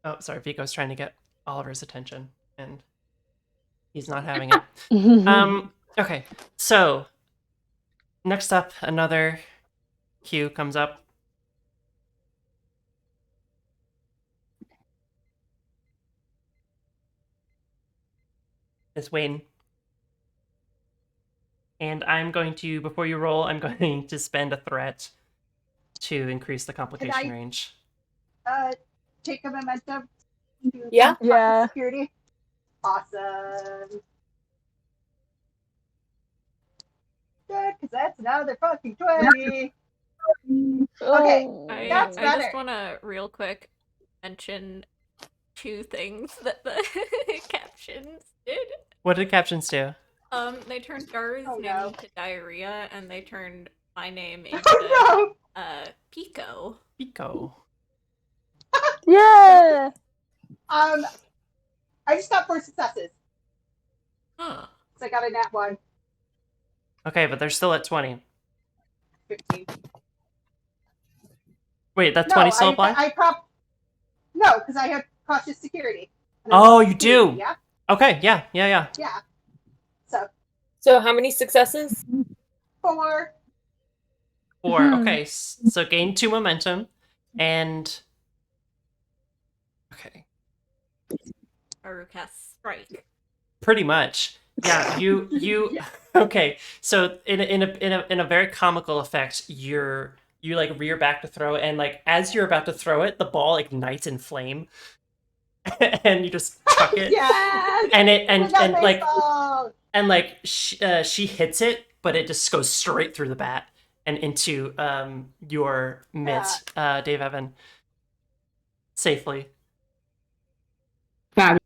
Oh, sorry, Vico's trying to get Oliver's attention, and he's not having it. Okay, so next up, another Q comes up. It's Wayne. And I'm going to, before you roll, I'm going to spend a threat to increase the complication range. Take a momentum. Yeah? Yeah. Security. Awesome. good, because that's another fucking 20. Okay, Oh. that's I better. just want to real quick mention 2 things that the captions did. What did captions do? They turned Daru's Oh, name no. into diarrhea, and they turned my name into Oh Pico. Pico. Yeah. no! I just got 4 successes. Huh. So I got a nat 1. Okay, but they're still at 20. 15. Wait, that No, 20 still apply? No, because I have cautious security. And Oh, I'm you security, do? Yeah, Okay, yeah. yeah. So how many successes? 4. 4. Mhm. Okay, so gain 2 momentum, and okay, Daru casts Strike. pretty much. Yeah, you Yeah. Okay. So in a very comical effect, you like rear back to throw it, and like as you're about to throw it, the ball ignites in flame, and you just chuck it, Yes! and it We got and like baseball! and like she hits it, but it just goes straight through the bat and into your mitt, Dave Evan, safely. Fabulous.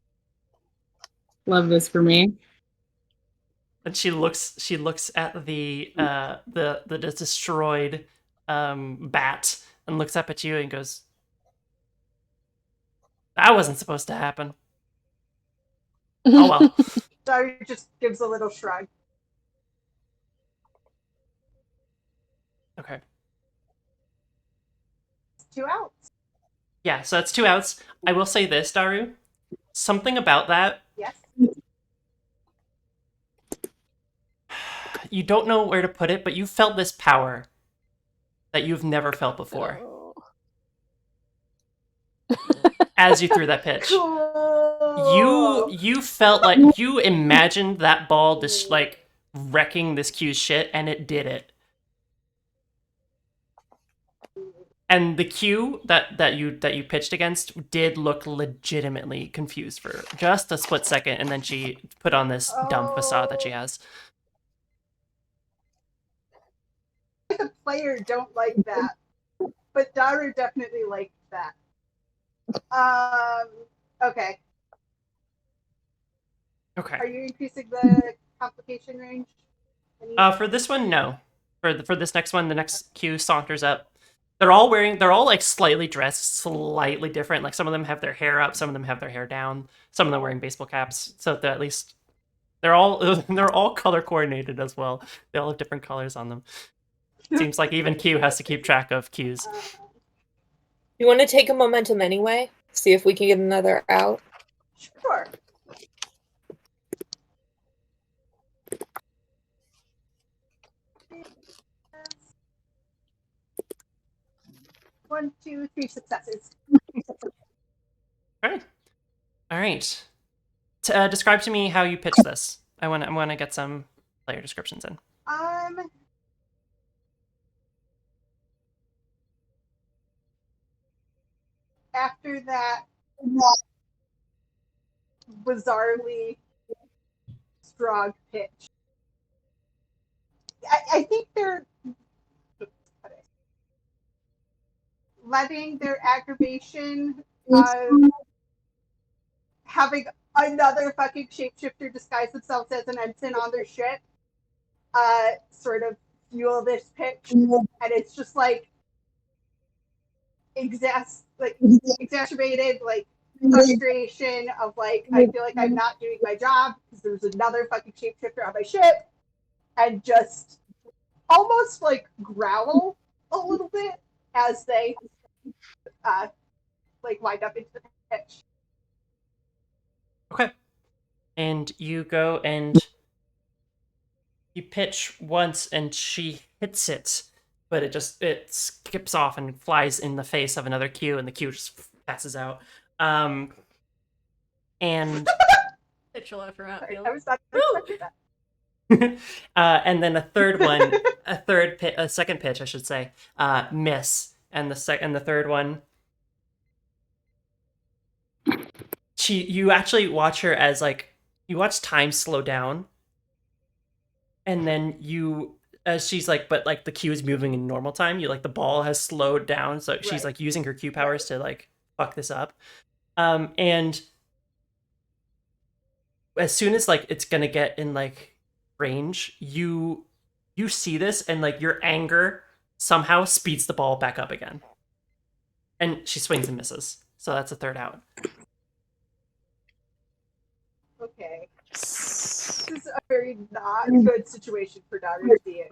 Love this for me. And she looks at the destroyed bat and looks up at you and goes, "That wasn't supposed to happen." Oh well. Daru just gives a little shrug. Okay. 2 outs. Yeah, so that's 2 outs. I will say this, Daru. Something about that, Yes. you don't know where to put it, but you felt this power that you've never felt before Oh. as you threw that pitch. Cool. You felt like you imagined that ball just like wrecking this Q's shit, and it did it. And the Q that you pitched against did look legitimately confused for just a split second, and then she put on this dumb facade that she has. The player don't like that, but Daru definitely liked that. Okay. Okay. Are you increasing the complication range? For this one, no. For this next one, the next Q saunters up. They're all like slightly dressed, slightly different. Like some of them have their hair up, some of them have their hair down, some of them wearing baseball caps. So that at least they're all color coordinated as well. They all have different colors on them. Seems like even Q has to keep track of Qs. You want to take a momentum anyway? See if we can get another out. Sure. One, 2, 3 successes. All right. Describe to me how you pitch this. I want to get some player descriptions in. After that bizarrely strong pitch, I think they're letting their aggravation having another fucking shapeshifter disguise themselves as an ensign on their ship sort of fuel this pitch, and it's just like exacerbated like frustration of like I feel like I'm not doing my job because there's another fucking shapeshifter on my ship, and just almost like growl a little bit as they like wind up into the pitch. Okay. And you go and you pitch once, and she hits it, but it skips off and flies in the face of another Q, and the Q just passes out. And Titular from outfield. I was not expecting that. and then a second pitch, I should say, miss, and the third one, you actually watch her as like you watch time slow down, and then you as she's like, but like the Q is moving in normal time. You like the ball has slowed down, so she's Right. like using her Q powers to like fuck this up. And as soon as like it's gonna get in like range, you see this, and like your anger somehow speeds the ball back up again. And she swings and misses. So that's a third out. Okay. This is a very not good situation for Daru to be in.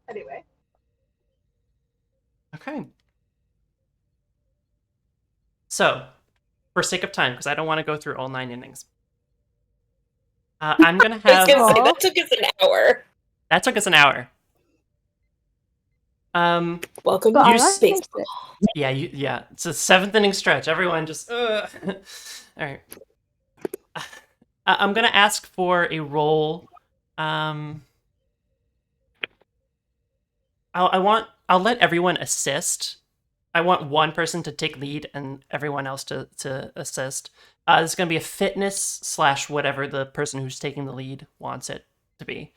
Anyway. Okay. So, for sake of time, because I don't want to go through all 9 innings, I'm gonna I was have. gonna say Aw. that took us an hour. That took us an hour. Welcome But to I You like space. it. yeah, it's a 7th inning stretch. Everyone just. All right. I'm gonna ask for a roll. I'll let everyone assist. I want one person to take lead and everyone else to assist. This is gonna be a fitness / whatever the person who's taking the lead wants it to be.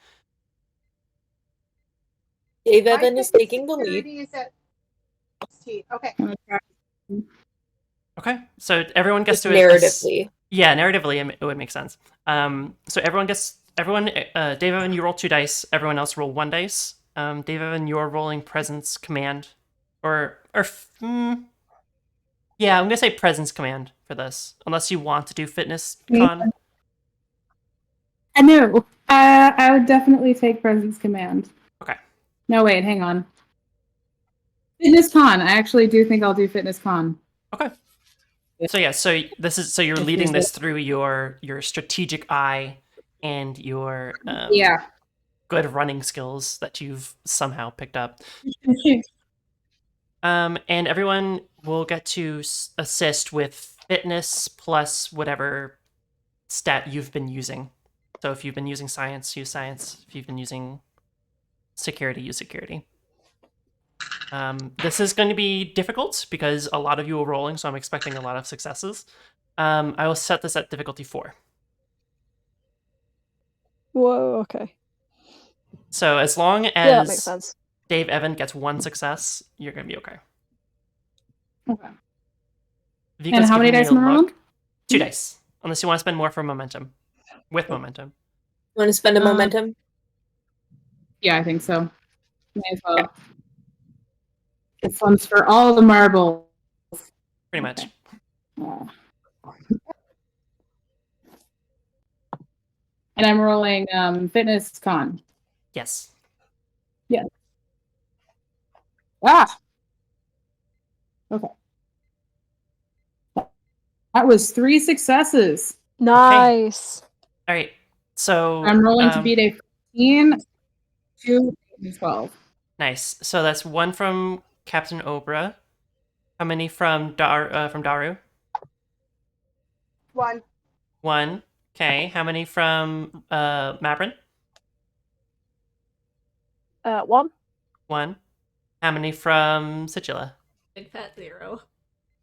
Dave My Evan is fitness taking the lead. security is at 16. Okay. Okay, so everyone gets Just to narratively. Yeah, narratively, it would make sense. So Dave Evan, you roll 2 dice. Everyone else roll 1 dice. Dave Evan, you're rolling presence command, yeah, I'm gonna say presence command for this, unless you want to do fitness con. I know. I would definitely take Presence Command. Okay. No, wait, hang on. Fitness Con. I actually do think I'll do Fitness Con. Okay. So yeah, so you're leading this through your strategic eye and your Yeah. good running skills that you've somehow picked up. And everyone will get to assist with fitness plus whatever stat you've been using. So if you've been using science, use science. If you've been using security, use security. This is going to be difficult because a lot of you are rolling, so I'm expecting a lot of successes. I will set this at difficulty 4. Whoa, okay. So as long Yeah, that makes as sense. Dave Evan gets 1 success, you're going to be okay. Okay. Vika's And how many giving me dice a am I look. rolling? 2 dice, unless you want to spend more for momentum. With momentum. Want to spend a momentum? Yeah, I think so. May as well. This one's for all the marbles. Pretty much. Okay. Uh, and I'm rolling Fitness Con. Yes. Ah! Okay. That was 3 successes. Nice. All right. So I'm rolling to beat a 15, 2, and 12. Nice. So that's 1 from Captain Obra. How many from Daru? 1. 1. Okay. How many from Mabrin? 1. 1. How many from Situla? Big fat 0.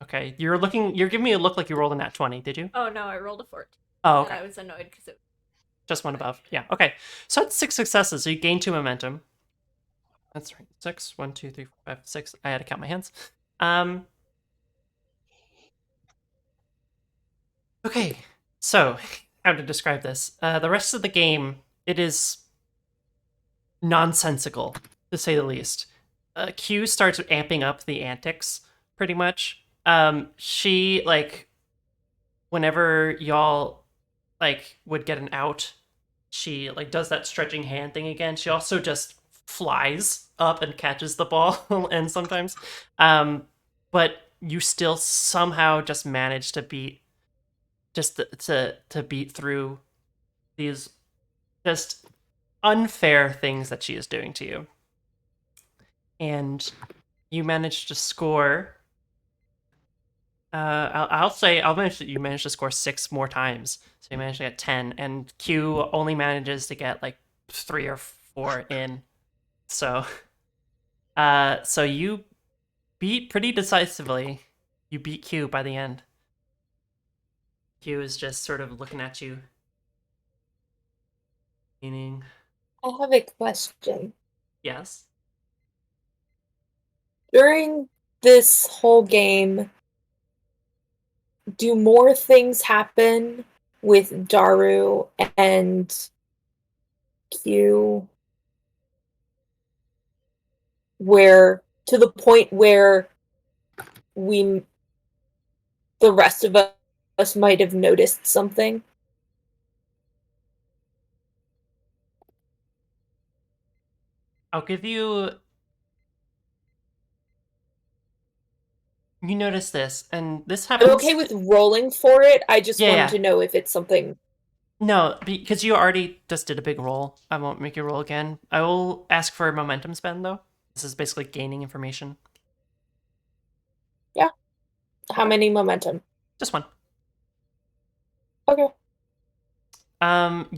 Okay. You're giving me a look like you rolled a nat 20, did you? Oh no, I rolled a 14. Oh, And okay. I was annoyed because it. Just 1 above. Yeah. Okay. So that's 6 successes. So you gain 2 momentum. That's right. 6. 1, 2, 3, 4, 5, 6. I had to count my hands. Okay. So how to describe this? The rest of the game, it is nonsensical, to say the least. Q starts amping up the antics, pretty much. She, like, whenever y'all, like, would get an out, she, like, does that stretching hand thing again. She also just flies up and catches the ball, and sometimes. But you still somehow just manage to beat, to beat through these just unfair things that she is doing to you. And you managed to score. I'll manage that you managed to score 6 more times. So you managed to get 10, and Q only manages to get like 3 or 4 in. So, so you beat pretty decisively. You beat Q by the end. Q is just sort of looking at you. Meaning, I have a question. yes. During this whole game, do more things happen with Daru and Q where to the point where the rest of us might have noticed something? I'll give you. You notice this, and this happens. I'm okay with rolling for it. I just Yeah, wanted yeah. to know if it's something. No, because you already just did a big roll. I won't make you roll again. I will ask for a momentum spend, though. This is basically gaining information. Yeah. How many momentum? Just one. Okay.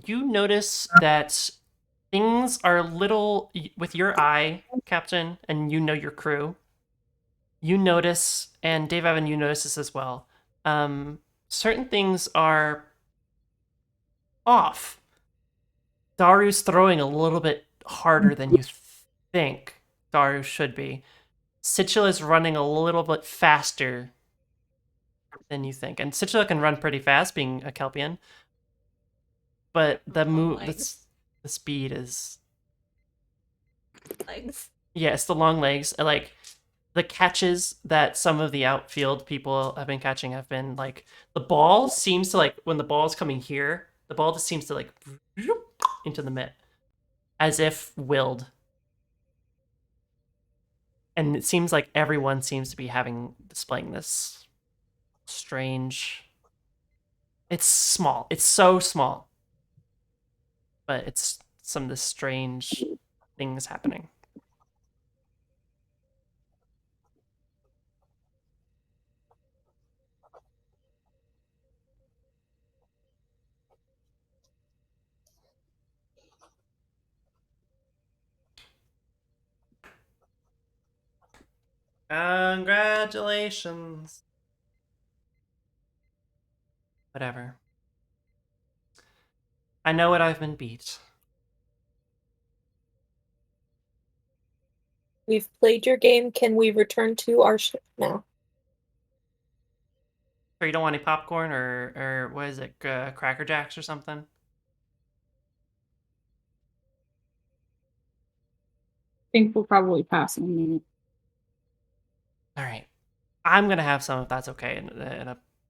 You notice that things are a little with your eye, Captain, and you know your crew. You notice, and Dave Evan, you notice this as well. Certain things are off. Daru's throwing a little bit harder than you think Daru should be. Situla's running a little bit faster than you think, and Situla can run pretty fast, being a Kelpian. But the the speed is Legs. yeah, it's the long legs. Like the catches that some of the outfield people have been catching have been like the ball seems to like when the ball is coming here, the ball just seems to like into the mitt as if willed. And it seems like everyone seems to be displaying this strange. It's small. It's so small. But it's some of the strange things happening. Congratulations. Whatever. I know what I've been beat. We've played your game. Can we return to our ship now? Or you don't want any popcorn or what is it, Cracker Jacks or something? I think we'll probably pass in a minute. All right. I'm going to have some if that's okay. And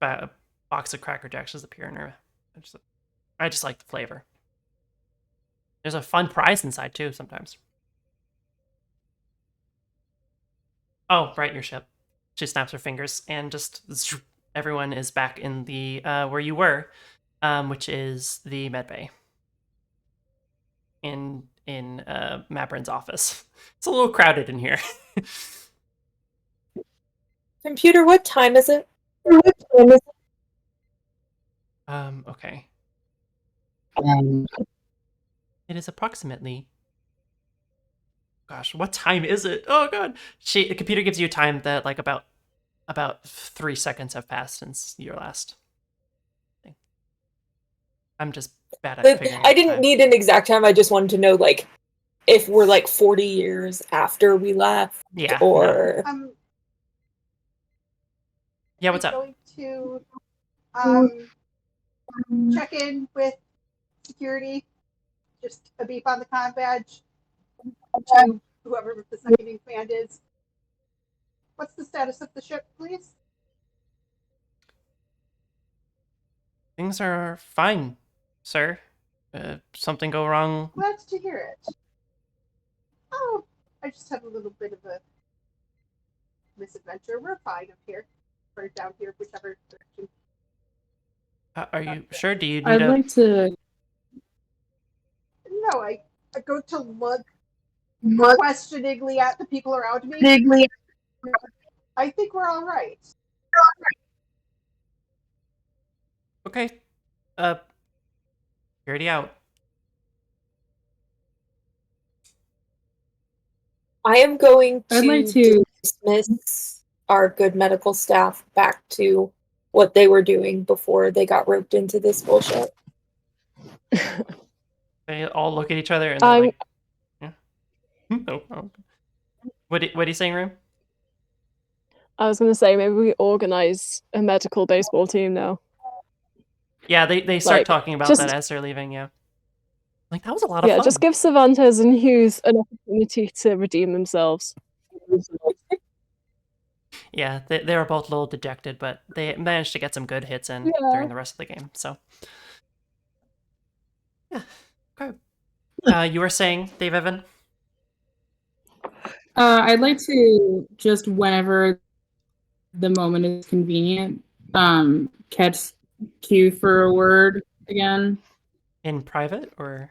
a box of Cracker Jacks just appear in her. I just like the flavor. There's a fun prize inside too sometimes. Oh, right, your ship. She snaps her fingers and just everyone is back in the where you were, which is the med bay. In Mabrin's office. It's a little crowded in here. Computer, what time is it? Okay. It is approximately. Gosh, what time is it? Oh god. The computer gives you time that like about 3 seconds have passed since your last thing. I'm just bad at figuring out I didn't time. need an exact time. I just wanted to know, like, if we're like 40 years after we left, Yeah. or Yeah, what's up? Going to check in with security. Just a beep on the comm badge to whoever the second in command is. What's the status of the ship, please? Things are fine, sir. Something go wrong? Glad to hear it. Oh, I just had a little bit of a misadventure. We're fine up here. Or down here, whichever direction. Are you sure? Do you need I'd like to. No, I go to look questioningly at the people around me. I think we're all right. Okay. Security out. I am going I'd like to. dismiss our good medical staff back to what they were doing before they got roped into this bullshit. They all look at each other and they're I'm- like, yeah. No. What are you saying, Rim? I was going to say maybe we organize a medical baseball team now. Yeah, they start Like, talking about just- that as they're leaving, yeah. Like, that was a lot of Yeah, fun. just give Cervantes and Hughes an opportunity to redeem themselves. Yeah, they were both a little dejected, but they managed to get some good hits in Yeah. during the rest of the game, so. Yeah, okay. You were saying, Dave Evan? I'd like to just whenever the moment is convenient, catch Q for a word again. In private, or?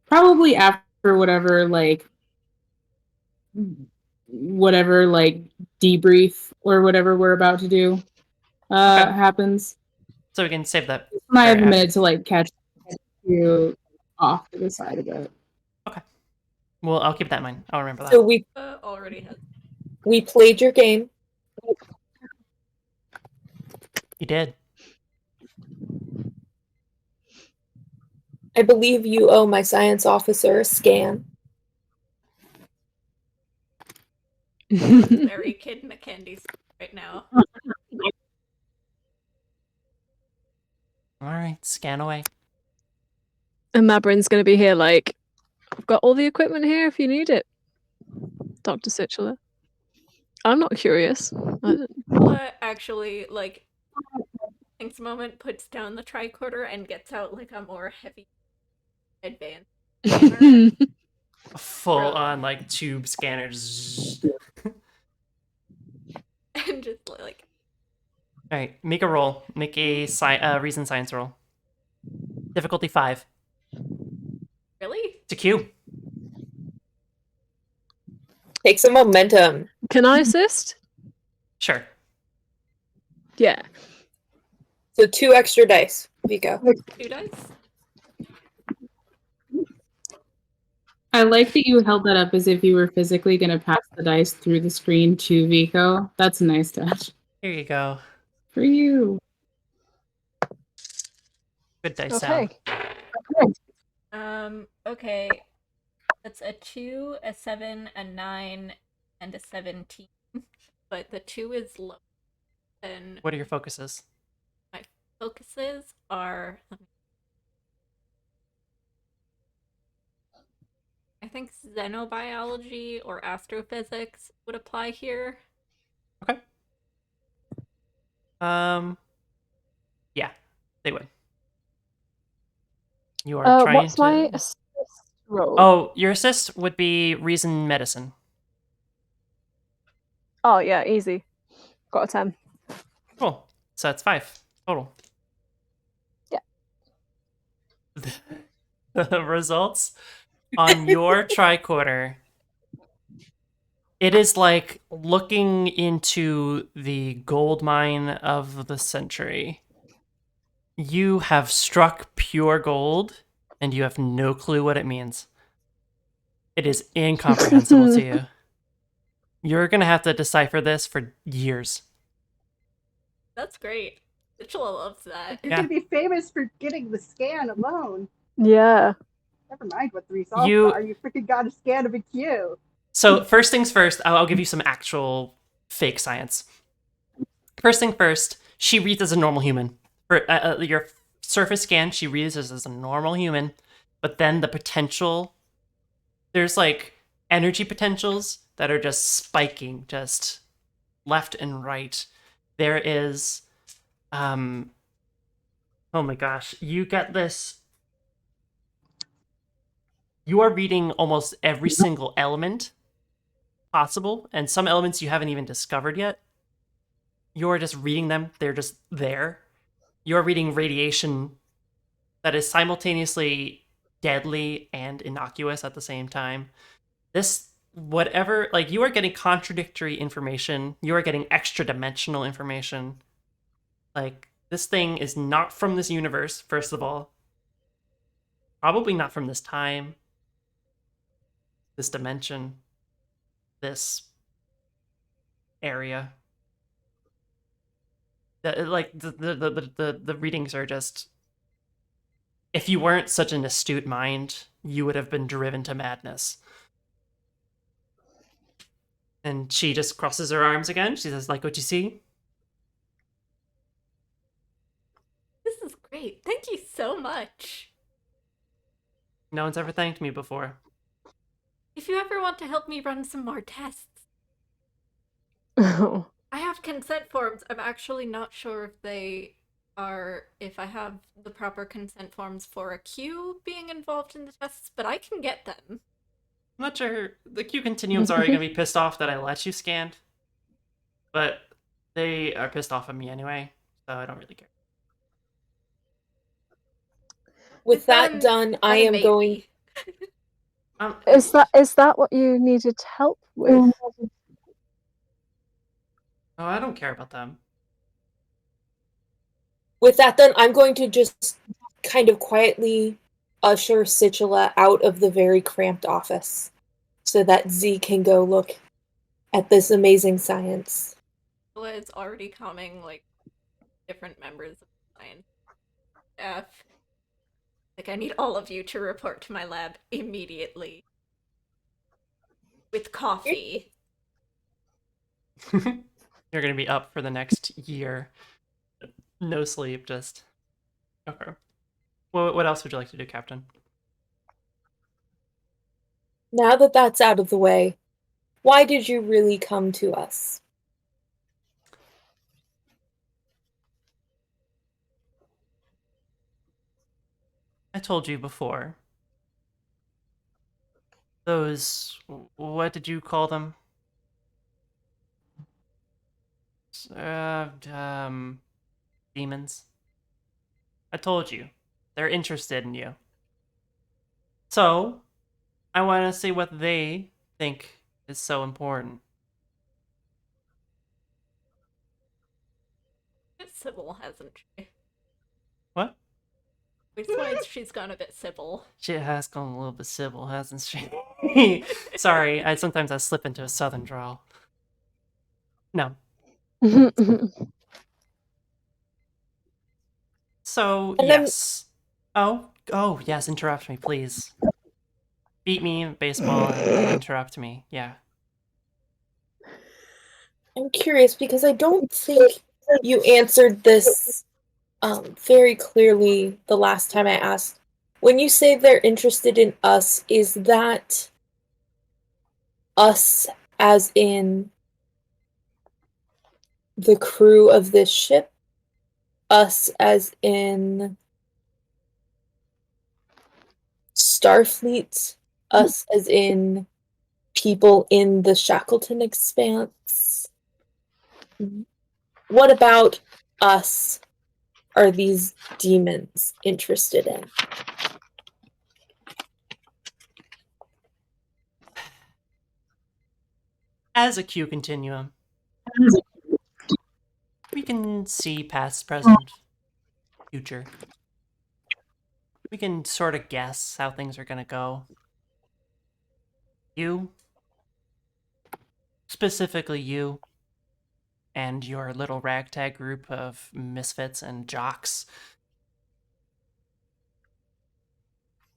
Probably after whatever debrief or whatever we're about to do Okay. happens. So we can save that. And I have a Very minute to catch you off to the side of it. Well, I'll keep that in mind. I'll remember that. So we Already has. played your game. You did. I believe you owe my science officer a scan. Very Kid McKendy right now. All right, scan away. And Mabrin's going to be here like, I've got all the equipment here if you need it. Dr. Situla. I'm not curious. Actually, like, thinks a moment, puts down the tricorder and gets out like a more heavy advanced scanner. Full Bro. on, like, tube scanners. And just like, All right, make a roll. Make a reason science roll. Difficulty 5. really? To Q. Take some momentum. Can I assist? Sure. Yeah. So 2 extra dice, Vico. 2 dice? I like that you held that up as if you were physically going to pass the dice through the screen to Vico. That's a nice touch. Here you go. For you. Good dice Okay. sound. Okay. That's a 2, a 7, a 9, and a 17. But the 2 is low. And What are your focuses? focuses are. I think xenobiology or astrophysics would apply here. Okay. Yeah, they would. You are trying What's to. my assist roll? Oh, your assist would be reason medicine. Oh, yeah, easy. Got a 10. Cool. So that's 5 total. Yeah. The results on your tricorder. It is like looking into the gold mine of the century. You have struck pure gold, and you have no clue what it means. It is incomprehensible to you. You're gonna have to decipher this for years. That's great. Mitchell loves that. You're Yeah. going to be famous for getting the scan alone. Yeah. Never mind what the results You- are. You freaking got a scan of a Q. So first things first, I'll give you some actual fake science. First thing first, she reads as a normal human. For your surface scan, she reads as a normal human, but then the potential, there's like energy potentials that are just spiking, just left and right. There is, oh my gosh, you get this. You are reading almost every single element possible, and some elements you haven't even discovered yet. You're just reading them, they're just there. You're reading radiation that is simultaneously deadly and innocuous at the same time. This, whatever, like, you are getting contradictory information, you are getting extra dimensional information. Like, this thing is not from this universe, first of all. Probably not from this time, this dimension, this area. The readings are just If you weren't such an astute mind, you would have been driven to madness. And she just crosses her arms again. She says, like what you see? This is great. Thank you so much. No one's ever thanked me before. If you ever want to help me run some more tests, Oh. I have consent forms. I'm actually not sure if they are, if I have the proper consent forms for a Q being involved in the tests, but I can get them. I'm not sure. The Q Continuum's already going to be pissed off that I let you scan. But they are pissed off at me anyway, so I don't really care. With that done, I am going. Is that what you needed help with? Oh, I don't care about them. With that done, I'm going to just kind of quietly usher Situla out of the very cramped office so that Z can go look at this amazing science. It's already coming, like, different members of the science staff. Like, I need all of you to report to my lab immediately. With coffee. You're going to be up for the next year. No sleep, just... Okay. Well, what else would you like to do, Captain? Now that that's out of the way, why did you really come to us? I told you before. Those... What did you call them? Demons. I told you. They're interested in you. So, I want to see what they think is so important. It's Sybil, hasn't she? What? Which means she's gone a bit Sybil. She has gone a little bit civil, hasn't she? Sorry, sometimes I slip into a southern drawl. No. So, And then- yes. Oh, yes, interrupt me, please. Beat me in baseball and interrupt me, yeah. I'm curious because I don't think you answered this very clearly the last time I asked. When you say they're interested in us, is that us as in the crew of this ship? Us as in Starfleet? Us as in people in the Shackleton Expanse? What about us are these demons interested in? As a Q continuum, we can see past, present, future. We can sort of guess how things are gonna go. You, specifically you, and your little ragtag group of misfits and jocks,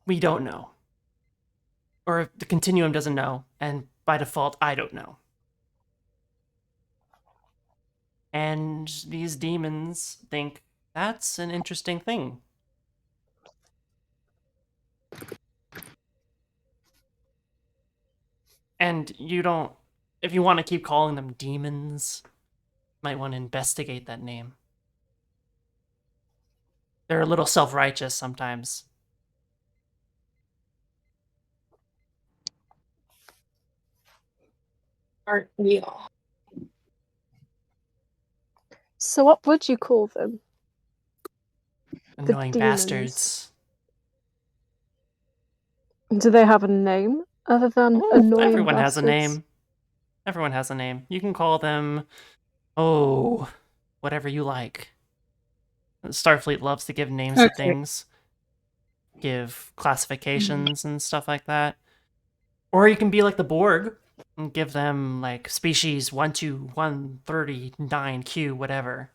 we don't know. Or the continuum doesn't know, and by default, I don't know. And these demons think that's an interesting thing. And you don't, if you want to keep calling them demons, might want to investigate that name. They're a little self-righteous sometimes. Aren't we all? So what would you call them? Annoying demons. bastards. Do they have a name other than Ooh, annoying everyone has a bastards? name. Everyone has a name. You can call them, whatever you like. Starfleet loves to give names to Okay. things. Give classifications and stuff like that. Or you can be like the Borg and give them like species 12139Q, whatever.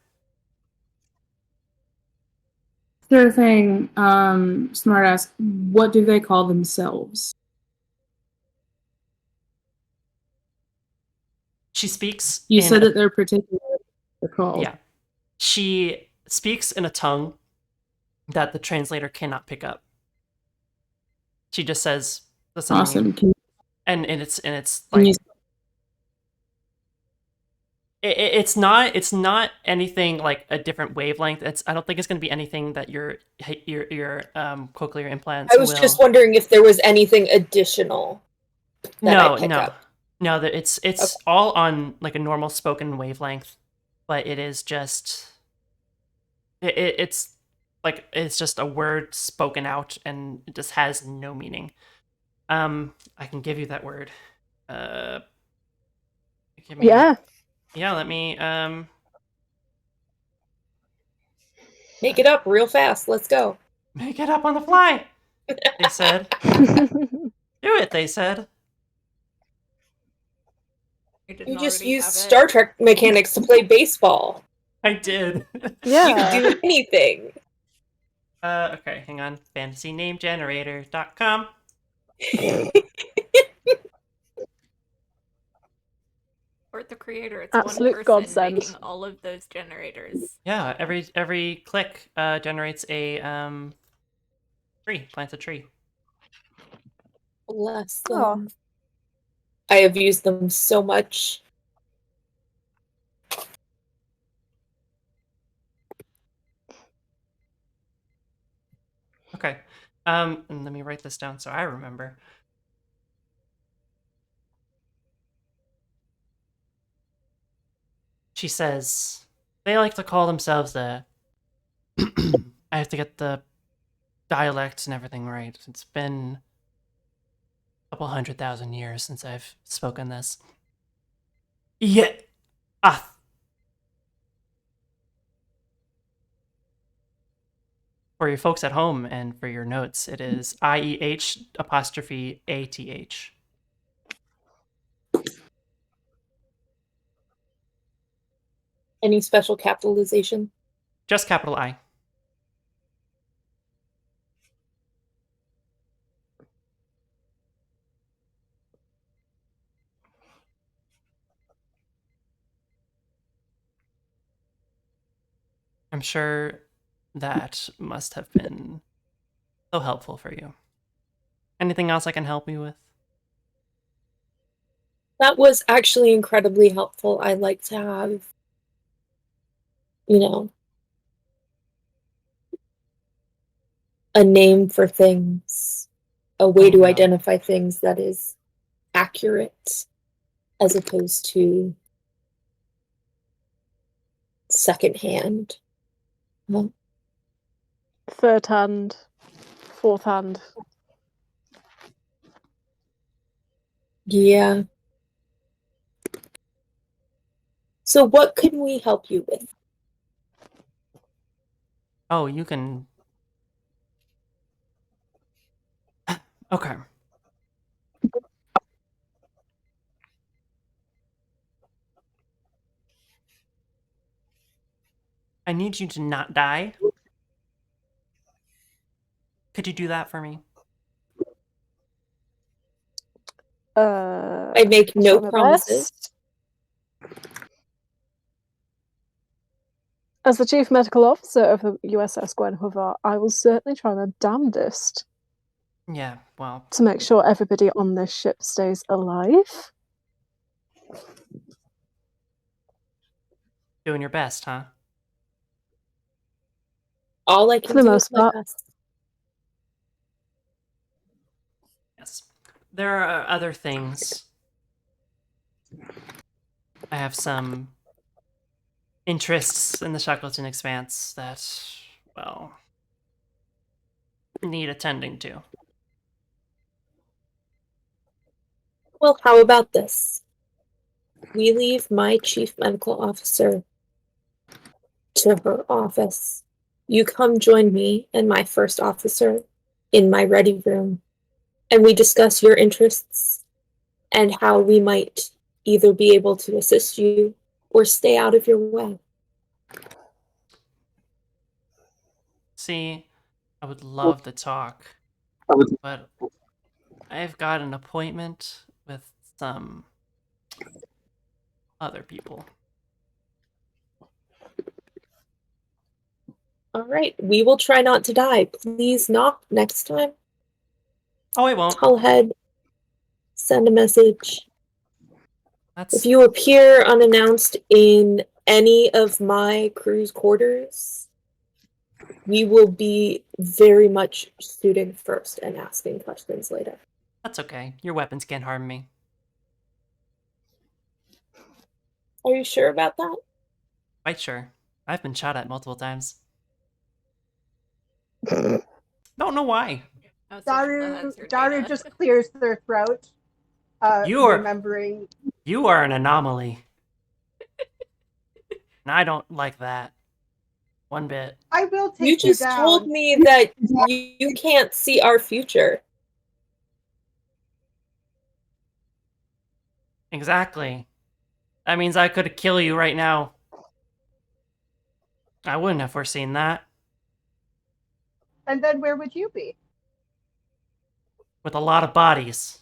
Sure thing. Smartass, what do they call themselves? She speaks. You in said a- that they're particular. They're called. Yeah. She speaks in a tongue that the translator cannot pick up. She just says, "Listen to me," Awesome. and it's Can like you it's not anything like a different wavelength. I don't think it's going to be anything that your cochlear implants I was will. just wondering if there was anything additional that I pick up. No, that it's all on like a normal spoken wavelength, but it is just it's like it's just a word spoken out and it just has no meaning. I can give you that word. Give me, Yeah. Yeah, let me Make it up real fast. Let's go. make it up on the fly. They said. Do it, they said. I didn't You just already used have it. Star Trek mechanics to play baseball. I did. Yeah. You can do anything. Okay, hang on. FantasyNameGenerator.com. Or the creator. It's Absolute one person godsend. making all of those generators. Yeah, every click generates a tree, plants a tree. Bless Aw. them. I have used them so much. Okay. And let me write this down so I remember. She says they like to call themselves the I have to get the dialects and everything right. It's been a couple 100,000 years since I've spoken this. Yeah. For your folks at home and for your notes, it is IEH''ATH. Any special capitalization? Just capital I. I'm sure that must have been so helpful for you. Anything else I can help you with? That was actually incredibly helpful. I like to have, a name for things, a way Oh, to no. identify things that is accurate as opposed to secondhand. Third hand, fourth hand. Yeah. So what can we help you with? Oh, you can. Okay. I need you to not die. Could you do that for me? I make no try my promises. best. As the Chief Medical Officer of the USS Gwen Hoover, I will certainly try my damnedest Yeah, well, to make sure everybody on this ship stays alive. doing your best, huh? All I For can the do is most my part. best. Yes. There are other things. I have some interests in the Shackleton Expanse that, well, need attending to. Well, how about this? We leave my chief medical officer to her office. You come join me and my first officer in my ready room, and we discuss your interests and how we might either be able to assist you or stay out of your way. See, I would love to talk, but I've got an appointment with some other people. All right, we will try not to die. Please knock next time. Oh, I won't. I'll head. Send a message. That's If you appear unannounced in any of my crew's quarters, we will be very much shooting first and asking questions later. that's okay. Your weapons can't harm me. Are you sure about that? Quite sure. I've been shot at multiple times. Don't know why. Oh, so that's Daru, your Daru data. just clears their throat, You're- remembering. You are an anomaly. And I don't like that. One bit. I will take You just down. told me that you can't see our future. Exactly. That means I could kill you right now. I wouldn't have foreseen that. And then where would you be? With a lot of bodies.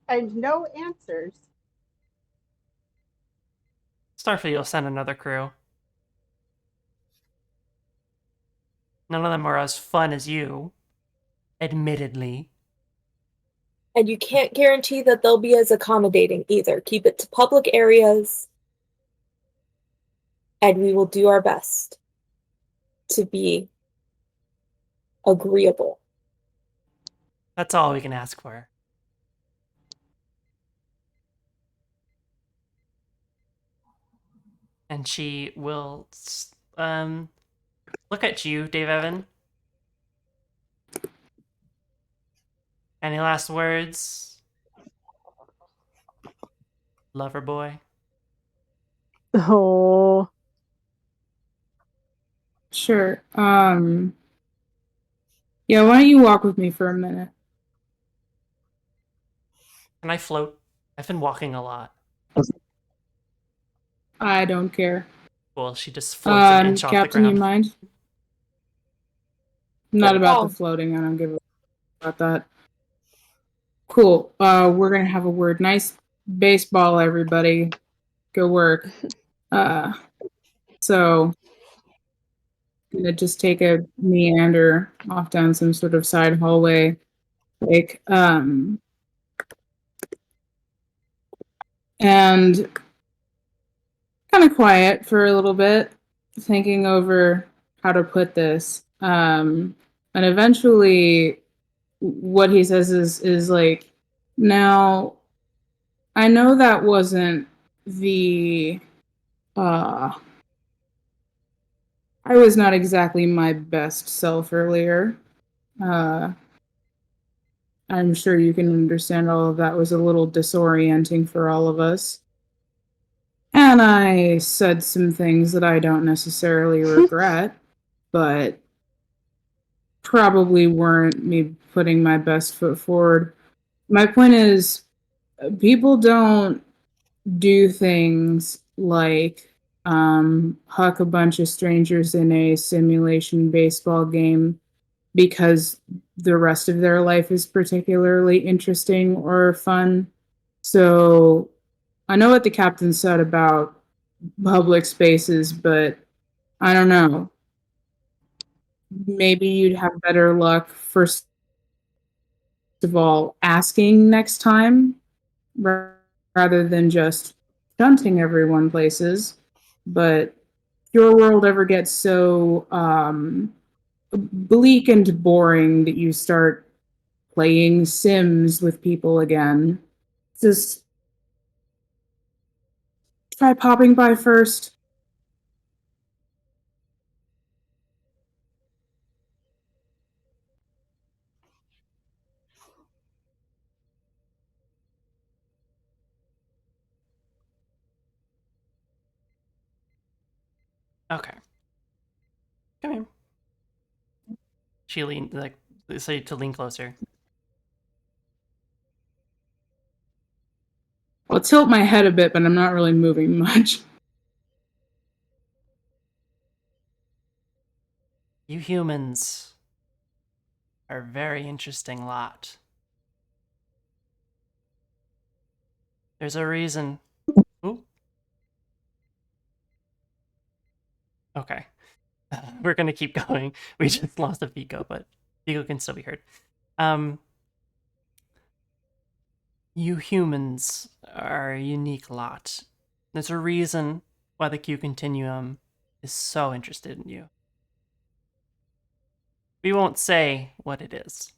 And no answers. Starfleet will send another crew. None of them are as fun as you. Admittedly. And you can't guarantee that they'll be as accommodating either. Keep it to public areas. And we will do our best to be agreeable. That's all we can ask for. And she will look at you, Dave Evan. Any last words? Lover boy. Oh, Sure. Yeah, why don't you walk with me for a minute? Can I float? I've been walking a lot. I don't care. Well, she just floats an inch off the Captain, you ground. mind? Not about Oh. the floating. I don't give a about that. Cool. We're gonna have a word. Nice baseball, everybody. Go work. So gonna just take a meander off down some sort of side hallway, like and kind of quiet for a little bit, thinking over how to put this. And eventually what he says is like, now I know that wasn't the I was not exactly my best self earlier. I'm sure you can understand all of that was a little disorienting for all of us. And I said some things that I don't necessarily regret, but probably weren't me putting my best foot forward. My point is, people don't do things like huck a bunch of strangers in a simulation baseball game because the rest of their life is particularly interesting or fun. So I know what the captain said about public spaces, but I don't know. Maybe you'd have better luck, first of all, asking next time rather than just shunting everyone places. But if your world ever gets so bleak and boring that you start playing Sims with people again, just try popping by first. Okay. Come here. She leaned, like, say to lean closer. I'll tilt my head a bit, but I'm not really moving much. You humans are a very interesting lot. There's a reason. Ooh. Okay. We're gonna keep going. We just lost a Vico, but Vico can still be heard. You humans are a unique lot. There's a reason why the Q Continuum is so interested in you. We won't say what it is,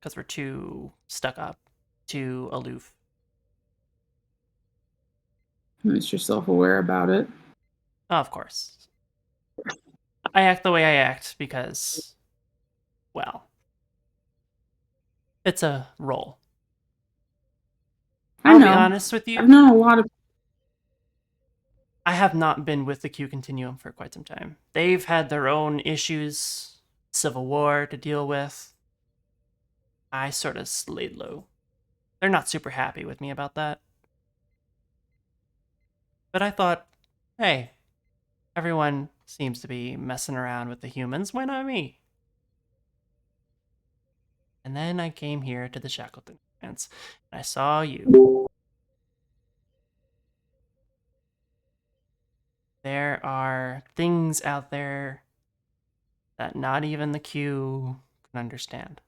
because we're too stuck up, too aloof. Mr. Self-aware about it. Of course. I act the way I act because, well, it's a role. I I'll know. be honest with you. I've known a lot of. I have not been with the Q Continuum for quite some time. They've had their own issues, civil war to deal with. I sort of laid low. They're not super happy with me about that. But I thought, hey, everyone seems to be messing around with the humans. Why not me? And then I came here to the Shackleton Lands, and I saw you. There are things out there that not even the Q can understand.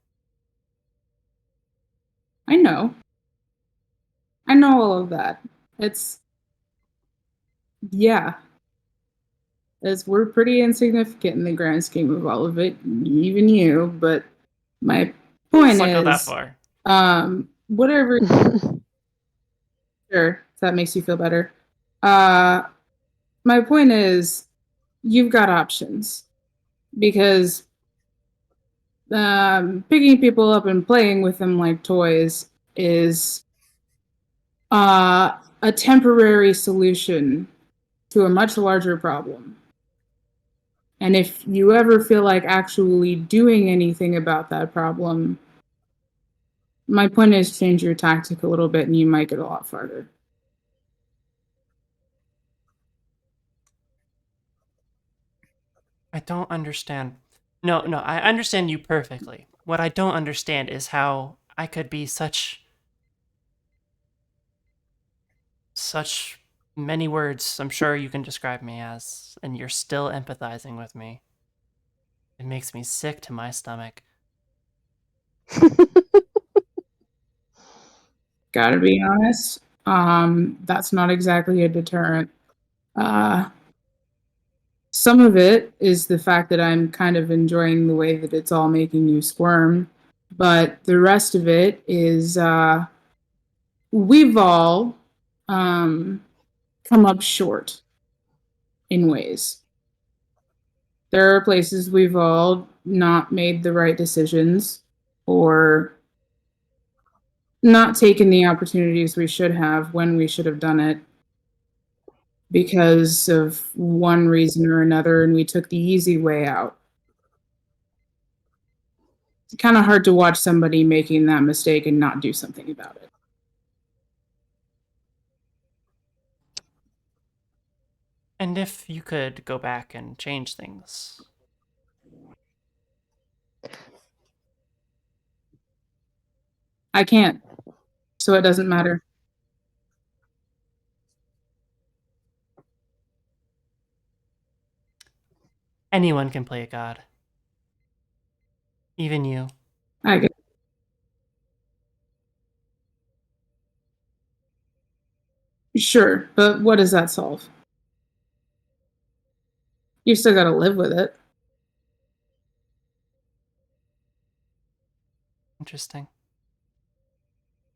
I know. I know all of that. Yeah. We're pretty insignificant in the grand scheme of all of it, even you, but my point Let's not go that is, far. whatever. Sure, if that makes you feel better. My point is, you've got options because picking people up and playing with them like toys is a temporary solution to a much larger problem. And if you ever feel like actually doing anything about that problem, my point is change your tactic a little bit and you might get a lot farther. I don't understand. No, I understand you perfectly. What I don't understand is how I could be such many words I'm sure you can describe me as, and you're still empathizing with me. It makes me sick to my stomach. Gotta be honest, that's not exactly a deterrent. Some of it is the fact that I'm kind of enjoying the way that it's all making you squirm, but the rest of it is we've all come up short in ways. There are places we've all not made the right decisions or not taken the opportunities we should have when we should have done it because of one reason or another, and we took the easy way out. It's kind of hard to watch somebody making that mistake and not do something about it. And if you could go back and change things. I can't, so it doesn't matter. Anyone can play a god. Even you. I get. Sure, but what does that solve? You still gotta live with it. Interesting.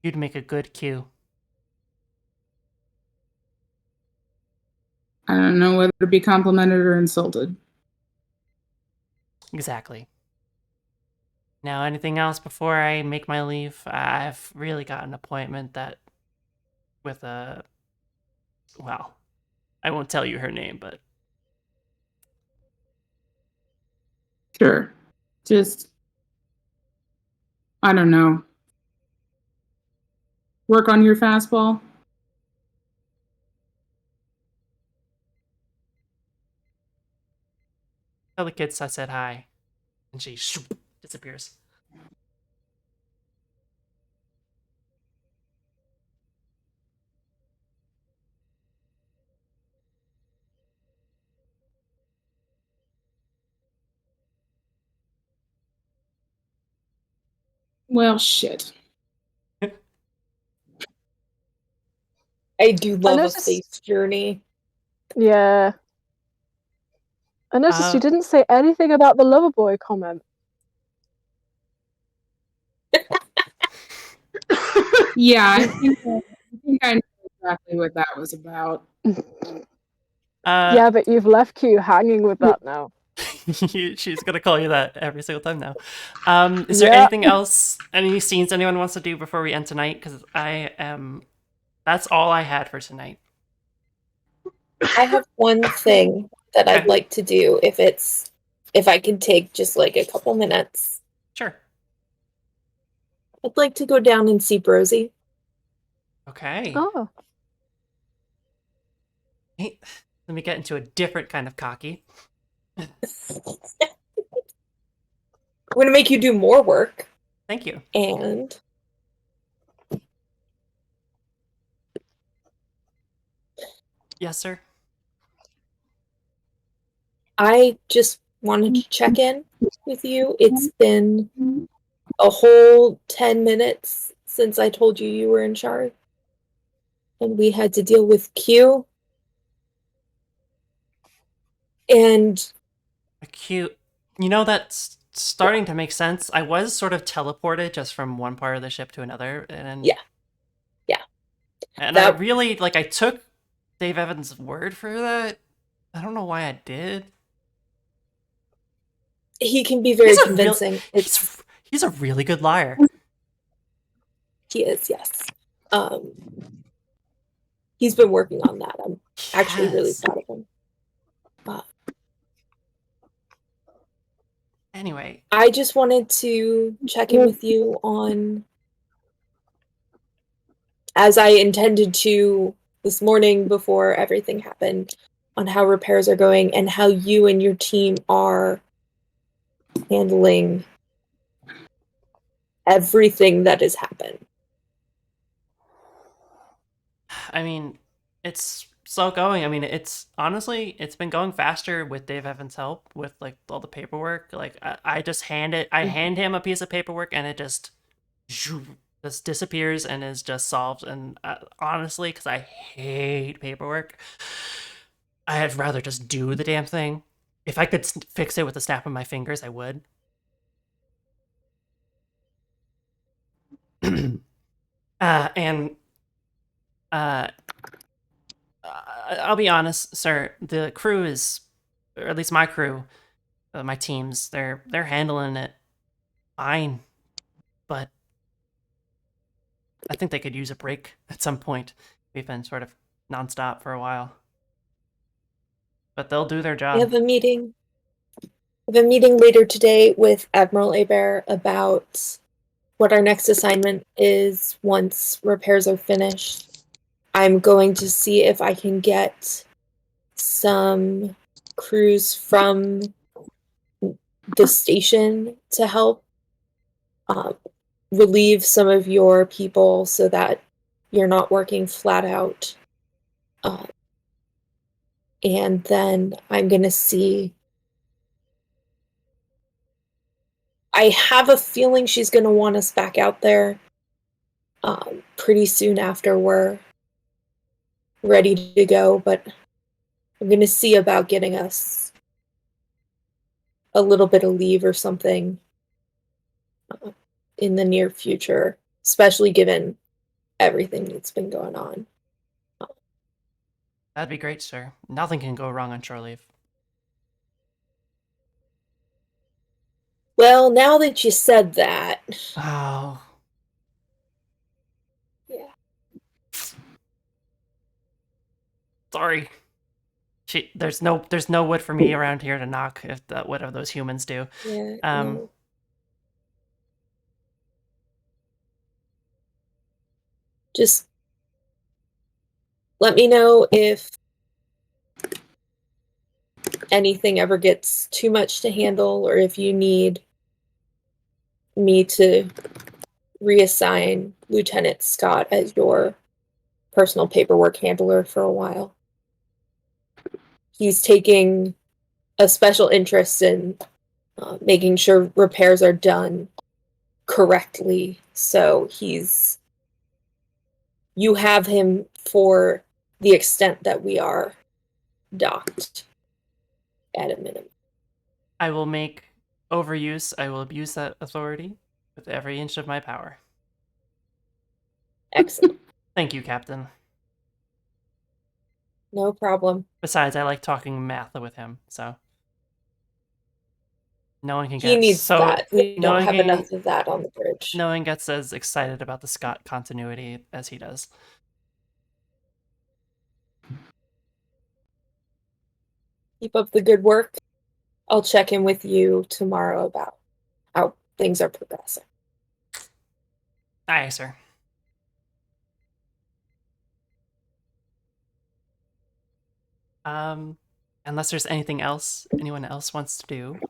You'd make a good Q. I don't know whether to be complimented or insulted. Exactly. Now, anything else before I make my leave? I've really got an appointment with a, well, I won't tell you her name, but Sure. Just, I don't know. Work on your fastball. Tell the kids I said hi. And she disappears. Well, shit. I do love a noticed- face journey. Yeah. I noticed you Uh, didn't say anything about the lover boy comment. Yeah, I know exactly what that was about. Yeah, but you've left Q hanging with that now. She's gonna call you that every single time now. Is there Yeah. anything else? Any scenes anyone wants to do before we end tonight? Because I am. That's all I had for tonight. I have one thing that I'd Okay. like to do if I can take just like a couple minutes. Sure. I'd like to go down and see Brosie. Okay. Oh. Hey, let me get into a different kind of cocky. I'm gonna make you do more work, Thank you. and Yes, sir. I just wanted to check in with you. It's been a whole 10 minutes since I told you you were in charge. And we had to deal with Q. And Cute. You know, that's starting to make sense. I was sort of teleported just from one part of the ship to another, and Yeah. and I That- really like. I took Dave Evans' word for that. I don't know why I did. he can be very He's a real- convincing. He's a really good liar. He is, yes. He's been working on that. I'm actually really Yes. proud of him. Anyway, I just wanted to check in with you on, as I intended to this morning before everything happened, on how repairs are going and how you and your team are handling everything that has happened. I mean, it's still going. I mean, it's honestly, it's been going faster with Dave Evans' help with like all the paperwork. Like I just hand him a piece of paperwork and it just disappears and is just solved. And honestly, because I hate paperwork, I'd rather just do the damn thing. If I could fix it with a snap of my fingers, I would. And I'll be honest, sir. The crew is, or at least my crew, my teams, they're handling it fine, but I think they could use a break at some point. We've been sort of nonstop for a while, but they'll do their I job. have a meeting. I have a meeting later today with Admiral Hebert about what our next assignment is once repairs are finished. I'm going to see if I can get some crews from the station to help relieve some of your people so that you're not working flat out. And then I'm going to see. I have a feeling she's going to want us back out there pretty soon after we're ready to go, but I'm going to see about getting us a little bit of leave or something in the near future, especially given everything that's been going on. That'd be great, sir. Nothing can go wrong on shore leave. Well, now that you said that, Oh. Yeah. Sorry. There's no wood for me around here to knock if whatever those humans do. yeah, Um, just let me know if anything ever gets too much to handle, or if you need me to reassign Lieutenant Scott as your personal paperwork handler for a while. He's taking a special interest in making sure repairs are done correctly, so you have him for the extent that we are docked at a minimum. I will make overuse. I will abuse that authority with every inch of my power. Excellent. Thank you, Captain. No problem. Besides, I like talking math with him, so no one can get He needs so that. We no don't one have can- enough of that on the bridge. no one gets as excited about the Scott continuity as he does. Keep up the good work. I'll check in with you tomorrow about how things are progressing. Aye, sir. Unless there's anything else anyone else wants to do,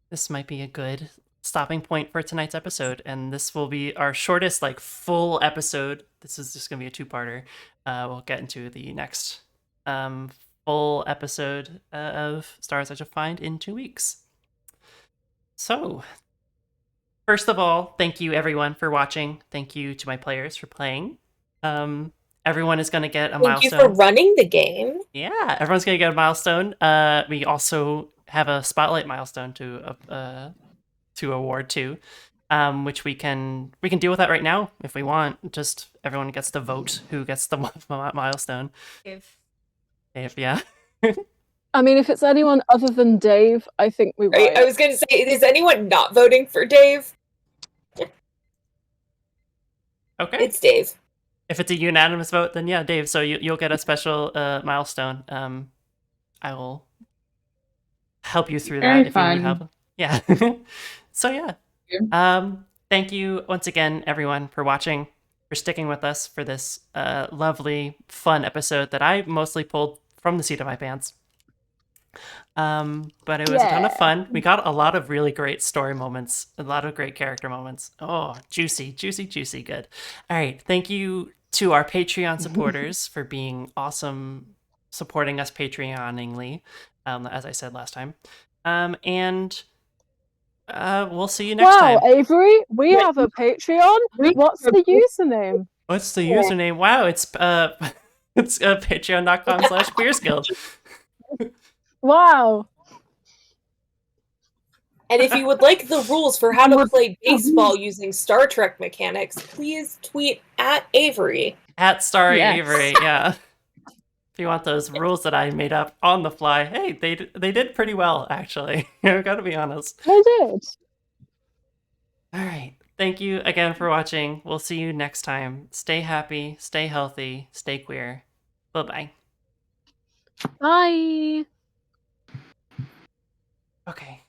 this might be a good stopping point for tonight's episode, and this will be our shortest, like, full episode. This is just gonna be a two-parter. We'll get into the next full episode of Stars I Shall Find in 2 weeks. So, first of all, thank you everyone for watching. Thank you to my players for playing. Everyone is going to get a Thank you milestone. for running the game. Yeah, everyone's going to get a milestone. We also have a spotlight milestone to award to, which we can deal with that right now if we want. Just everyone gets to vote who gets the milestone. If Yeah. I mean, if it's anyone other than Dave, I think we Right? riot. I was going to say, is anyone not voting for Dave? Okay. It's Dave. If it's a unanimous vote, then yeah, Dave. So you'll get a special milestone. I will help you through that Very if you fun. need help. Yeah. So yeah. Thank you once again, everyone, for watching, for sticking with us for this lovely, fun episode that I mostly pulled from the seat of my pants. But it was a ton of fun. We got a lot of really great story moments, a lot of great character moments. Oh, juicy, juicy, juicy, good. All right, thank you to our Patreon supporters for being awesome, supporting us Patreoningly, as I said last time. And we'll see you next time. Wow, Avery, we Wait. have a Patreon. What's the username? What's the username? Wow, it's it's patreon.com/queersguild. Wow. And if you would like the rules for how to play baseball using Star Trek mechanics, please tweet at Avery. At Starry Yes. Avery, yeah. If you want those rules that I made up on the fly, hey, they did pretty well, actually. I've got to be honest. I did. All right. Thank you again for watching. We'll see you next time. Stay happy, stay healthy, stay queer. Bye-bye. Bye. Okay.